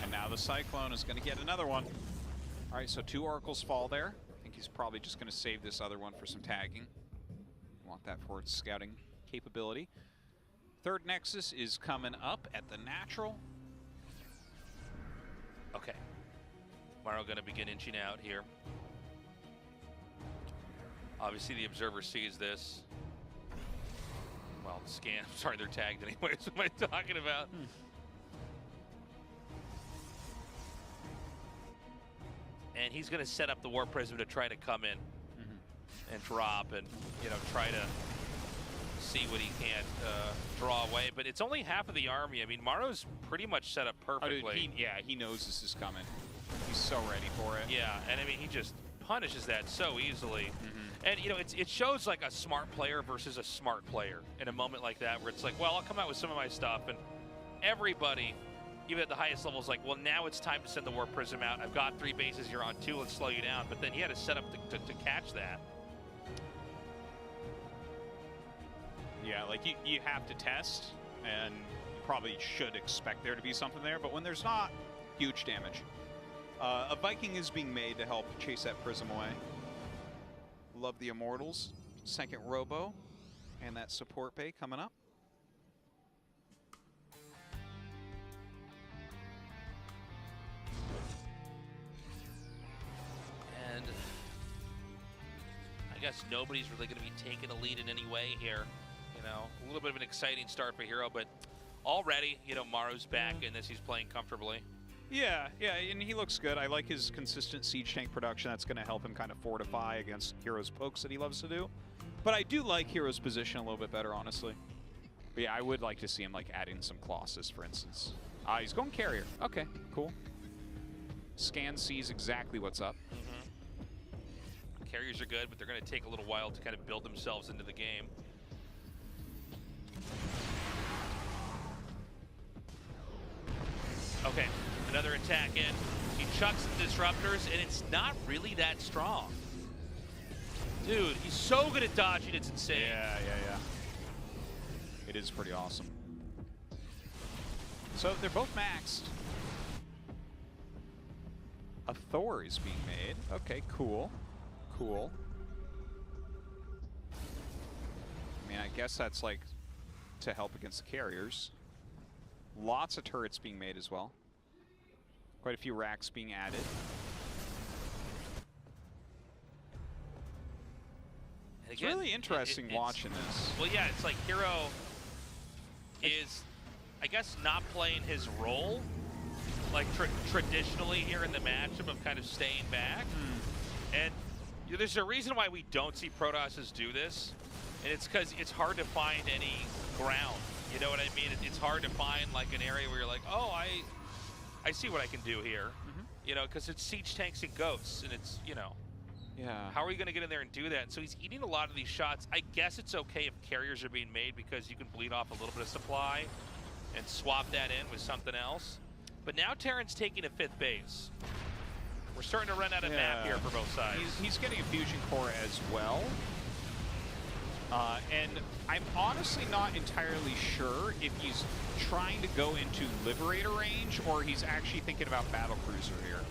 And now the Cyclone is going to get another one. All right, so 2 Oracles fall there. I think he's probably just going to save this other one for some tagging. Want that for its scouting capability. 3rd Nexus is coming up at the natural. Okay. Morrow going to begin inching out here. Obviously, the observer sees this. Well, the scan. Sorry, they're tagged anyways. What am I talking about? And he's going to set up the War Prism to try to come in and drop and, you know, try to see what he can't draw away. But it's only half of the army. I mean, Morrow's pretty much set up perfectly. Oh, dude, he knows this is coming. He's so ready for it. Yeah, and I mean, he just punishes that so easily. And, you know, it shows like a smart player versus a smart player in a moment like that where it's like, well, I'll come out with some of my stuff. And everybody, even at the highest levels, like, well, now it's time to send the War Prism out. I've got 3 bases, you're on 2, let's slow you down. But then he had to set up to catch that. Yeah, like you have to test, and you probably should expect there to be something there. But when there's not, huge damage. A Viking is being made to help chase that Prism away. Love the Immortals. 2nd Robo. And that support bay coming up. And I guess nobody's really going to be taking a lead in any way here. You know, a little bit of an exciting start for Hero, but already, you know, Maru's back in this. He's playing comfortably. Yeah, and he looks good. I like his consistent siege tank production. That's going to help him kind of fortify against Hero's pokes that he loves to do. But I do like Hero's position a little bit better, honestly. But yeah, I would like to see him like adding some Colossus, for instance. He's going carrier. Okay, cool. Scan sees exactly what's up. Carriers are good, but they're going to take a little while to kind of build themselves into the game. Okay, another attack in. He chucks the disruptors, and it's not really that strong. Dude, he's so good at dodging, it's insane. Yeah. It is pretty awesome. So they're both maxed. A Thor is being made. Okay, cool. Cool. I mean, I guess that's like to help against the carriers. Lots of turrets being made as well. Quite a few racks being added. And It's again, really interesting watching this. Well, yeah, it's like Hero is, I guess, not playing his role, like traditionally here in the matchup of kind of staying back. And you know, there's a reason why we don't see Protosses do this, and it's because it's hard to find any ground. You know what I mean? It's hard to find like an area where you're like, oh, I see what I can do here. You know, because it's siege tanks and ghosts, and it's, you know. Yeah. How are you going to get in there and do that? And so he's eating a lot of these shots. I guess it's okay if carriers are being made because you can bleed off a little bit of supply and swap that in with something else. But now Terran's taking a 5th base. We're starting to run out of map here for both sides. He's getting a fusion core as well. And I'm honestly not entirely sure if he's trying to go into Liberator range or he's actually thinking about Battlecruiser here.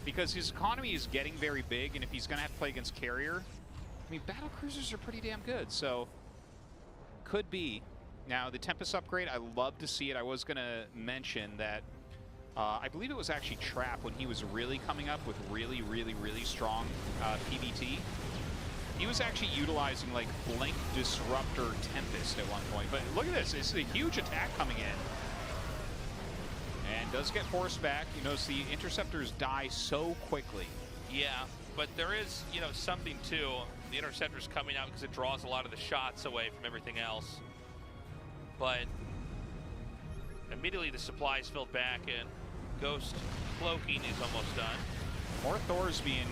Because his economy is getting very big, and if he's going to have to play against Carrier, I mean, Battlecruisers are pretty damn good, so could be. Now, the Tempest upgrade, I love to see it. I was going to mention that I believe it was actually Trap when he was really coming up with really, really, really strong PBT. He was actually utilizing like Blink Disruptor Tempest at one point. But look at this, it's a huge attack coming in. And does get forced back. You notice the interceptors die so quickly. Yeah, but there is, you know, something too. The interceptor's coming out because it draws a lot of the shots away from everything else. But immediately the supply's filled back and Ghost cloaking is almost done. More Thors being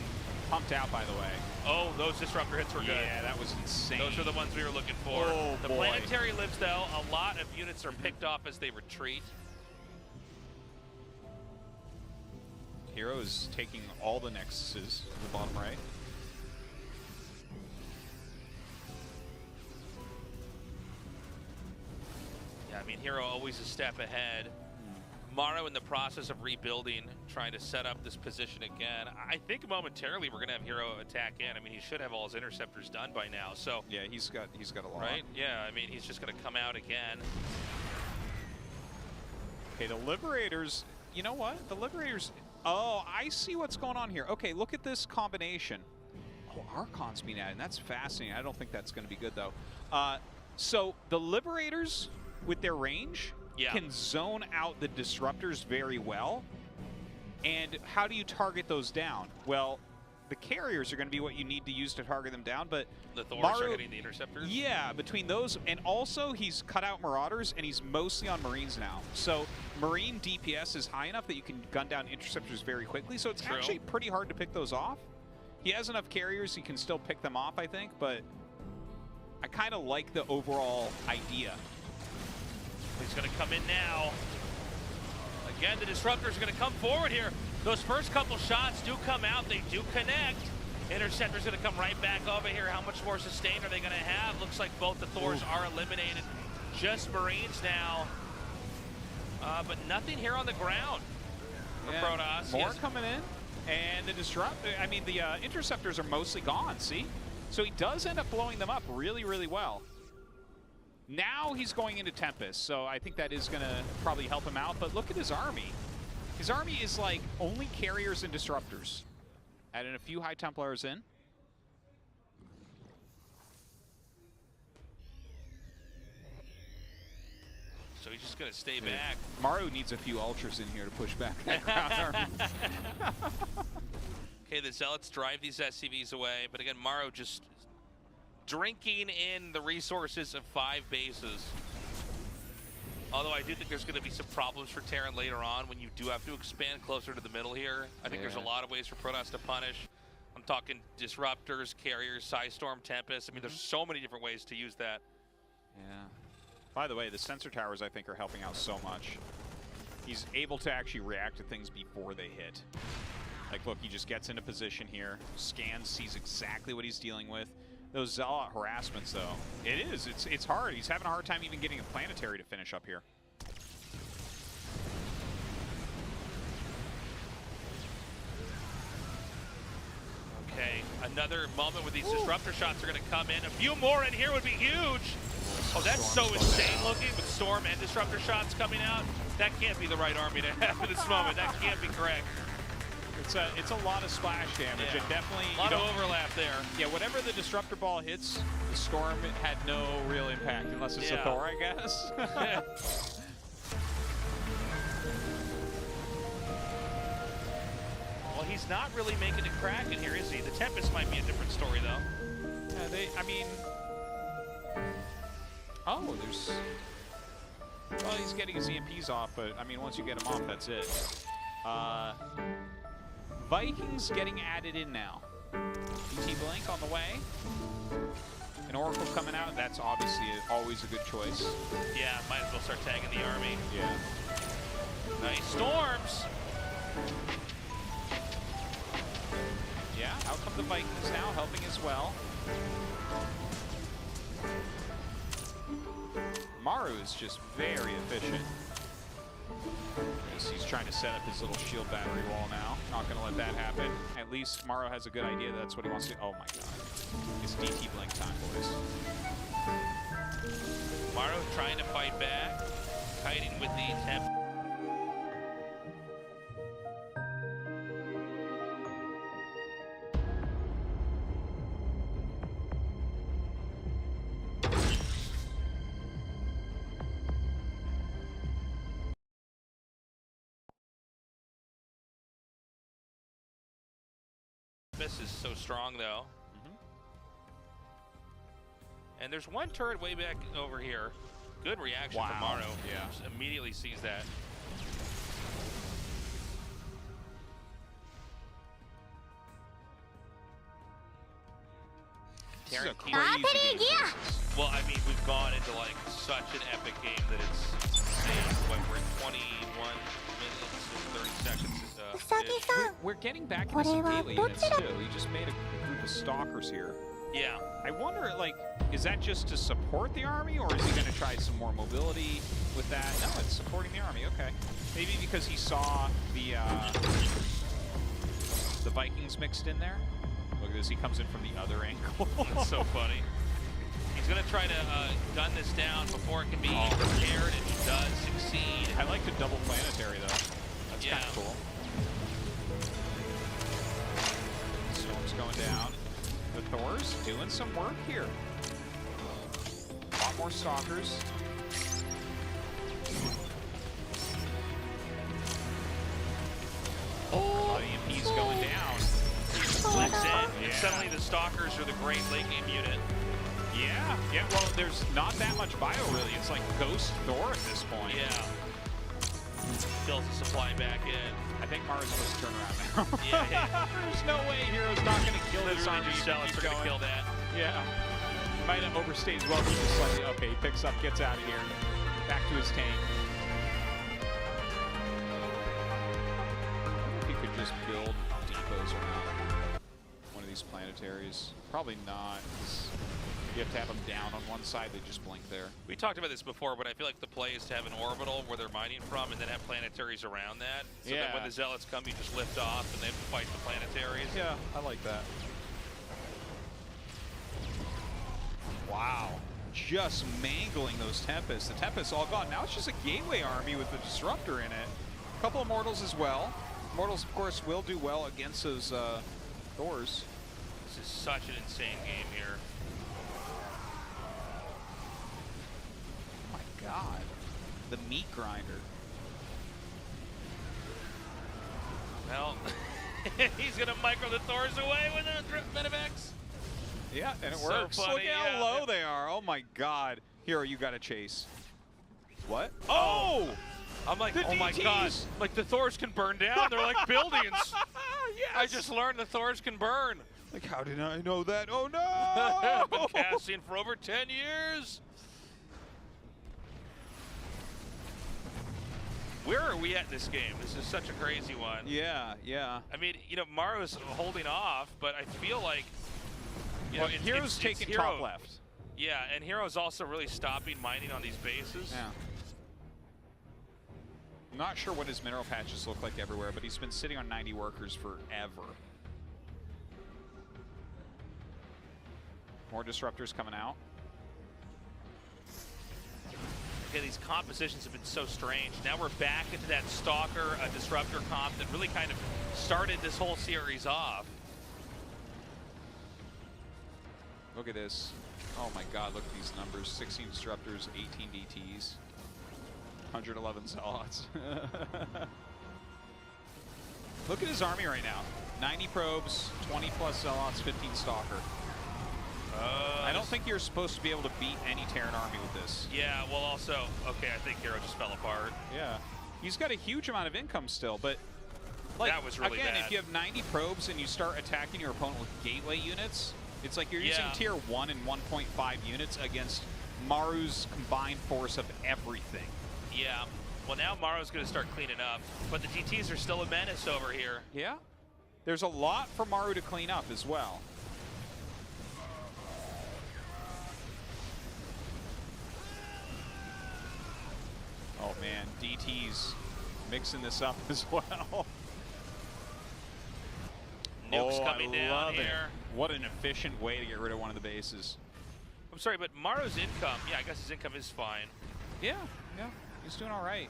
pumped out, by the way. Oh, those disruptor hits were good. Yeah, that was insane. Those are the ones we were looking for. Oh, the planetary lives, though. A lot of units are picked off as they retreat. Hero is taking all the nexuses to the bottom right. mean, Hero always a step ahead. Morrow in the process of rebuilding, trying to set up this position again. I think momentarily we're going to have Hero attack in. I mean, he should have all his interceptors done by now. So yeah, he's got a lot. Right? Yeah, I mean, he's just going to come out again. Okay, the Liberators, you know what? The Liberators, oh, I see what's going on here. Okay, look at this combination. Oh, Archon's being added, and that's fascinating. I don't think that's going to be good, though. So the Liberators, with their range, can zone out the Disruptors very well. And how do you target those down? Well, the Carriers are going to be what you need to use to target them down, but the Thors are hitting the Interceptors? Yeah, between those, and also he's cut out Marauders, and he's mostly on Marines now. So Marine DPS is high enough that you can gun down Interceptors very quickly, so it's actually pretty hard to pick those off. He has enough Carriers, he can still pick them off, I think, but I kind of like the overall idea. He's going to come in now. Again, the Disruptors are going to come forward here. Those first couple shots do come out. They do connect. Interceptor's going to come right back over here. How much more sustain are they going to have? Looks like both the Thors are eliminated. Just Marines now. But nothing here on the ground for Protoss. More coming in. And the Interceptors are mostly gone, see? So he does end up blowing them up really, really well. Now he's going into Tempest, so I think that is going to probably help him out. But look at his army. His army is like only Carriers and Disruptors. Adding a few High Templars in. So he's just going to stay back. Maru needs a few Ultras in here to push back that ground army. Okay, the Zealots drive these SCVs away, but again, Maru just drinking in the resources of 5 bases. Although I do think there's going to be some problems for Terran later on when you do have to expand closer to the middle here. I think there's a lot of ways for Protoss to punish. I'm talking Disruptors, Carriers, Psystorm, Tempest. I mean, there's so many different ways to use that. Yeah. By the way, the sensor towers, I think, are helping out so much. He's able to actually react to things before they hit. Like, look, he just gets into position here, scans, sees exactly what he's dealing with. Those Zealot harassments, though, it's hard. He's having a hard time even getting a planetary to finish up here. Okay, another moment where these Disruptor shots are going to come in. A few more in here would be huge. Oh, that's so insane looking with Storm and Disruptor shots coming out. That can't be the right army to have at this moment. That can't be correct. It's a lot of splash damage, and definitely a lot of overlap there. Yeah, whatever the Disruptor ball hits, the Storm had no real impact, unless it's a Thor, I guess. Well, he's not really making a crack in here, is he? The Tempest might be a different story, though. Yeah, oh, there's... Well, he's getting his EMPs off, but, I mean, once you get them off, that's it. Vikings getting added in now. DT Blink on the way. An Oracle coming out. That's obviously always a good choice. Yeah, might as well start tagging the army. Yeah. Nice Storms. Yeah, out come the Vikings now, helping as well. Maru is just very efficient. He's trying to set up his little shield battery wall now. Not going to let that happen. At least Maru has a good idea that's what he wants to do. Oh my god. It's DT Blink time, boys. Maru trying to fight back. Kiting with the temp. This is so strong, though. And there's one turret way back over here. Good reaction from Maru. Yeah. Just immediately sees that. This is a crazy game. Well, I mean, we've gone into like such an epic game that it's insane. When we're at 21 minutes and 30 seconds. We're getting back into some gateway units too. We just made a group of stalkers here. Yeah. I wonder, like, Is that just to support the army, or is he going to try some more mobility with that? No, it's supporting the army. Okay, maybe because he saw the Vikings mixed in there. Look at this. He comes in from the other angle. That's so funny. He's going to try to gun this down before it can be repaired, and he does succeed. I like the double planetary, though. That's kind of cool. Storm's going down. The Thor's doing some work here. A lot more stalkers. Oh, EMP's going down. Flicks in, and suddenly the stalkers are the great late game unit. Yeah, well, there's not that much bio, really. It's like Ghost Thor at this point. Yeah. Fills the supply back in. I think Mara's supposed to turn around now. Yeah. There's no way Hero's not going to kill this army. Zealots are going to kill that. Yeah. Might have overstayed his welcome just slightly. Okay, he picks up, gets out of here. Back to his tank. I wonder if he could just build depots around one of these planetaries. Probably not. You have to have them down on one side, they just blink there. We talked about this before, but I feel like the play is to have an orbital where they're mining from and then have planetaries around that. So that when the Zealots come, you just lift off and then fight the planetaries. Yeah, I like that. Wow. Just mangling those Tempests. The Tempests all gone. Now it's just a Gateway army with the Disruptor in it. A couple of Mortals as well. Mortals, of course, will do well against those Thors. This is such an insane game here. God, the meat grinder. Well, he's gonna micro the Thors away with a Medivacs. Yeah, and it so works. Funny, Look how low they are. Oh my God, Hero, you got to chase. What? Oh! I'm like, oh my God! Like the Thors can burn down. They're like buildings. Yes. I just learned the Thors can burn. Like, how did I know that? Oh no! I've been casting for over 10 years. Where are we at in this game? This is such a crazy one. Yeah, yeah. I mean, you know, Maru's holding off, but I feel like, you know, Hero's taking Hero, top left. Yeah, and Hero's also really stopping mining on these bases. Yeah. I'm not sure what his mineral patches look like everywhere, but he's been sitting on 90 workers forever. More disruptors coming out. Okay, these compositions have been so strange. Now we're back into that Stalker, Disruptor comp that really kind of started this whole series off. Look at this. Oh my God, look at these numbers. 16 Disruptors, 18 DTs, 111 Zealots. Look at his army right now. 90 probes, 20 plus Zealots, 15 Stalker. I don't think you're supposed to be able to beat any Terran army with this. Yeah, well also, okay, I think Hero just fell apart. Yeah. He's got a huge amount of income still, but like, that was really again, bad. if you have 90 probes and you start attacking your opponent with gateway units, it's like you're using tier 1 and 1.5 units against Maru's combined force of everything. Yeah. Well, now Maru's going to start cleaning up, but the DTs are still a menace over here. Yeah. There's a lot for Maru to clean up as well. Oh man, DT's mixing this up as well. Nukes coming down here. What an efficient way to get rid of one of the bases. I'm sorry, but Maru's income, yeah, I guess his income is fine. Yeah, yeah, he's doing all right.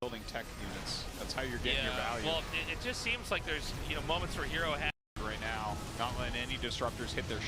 Building tech units. That's how you're getting your value. Well, it just seems like there's moments where Hero has right now, not letting any disruptors hit their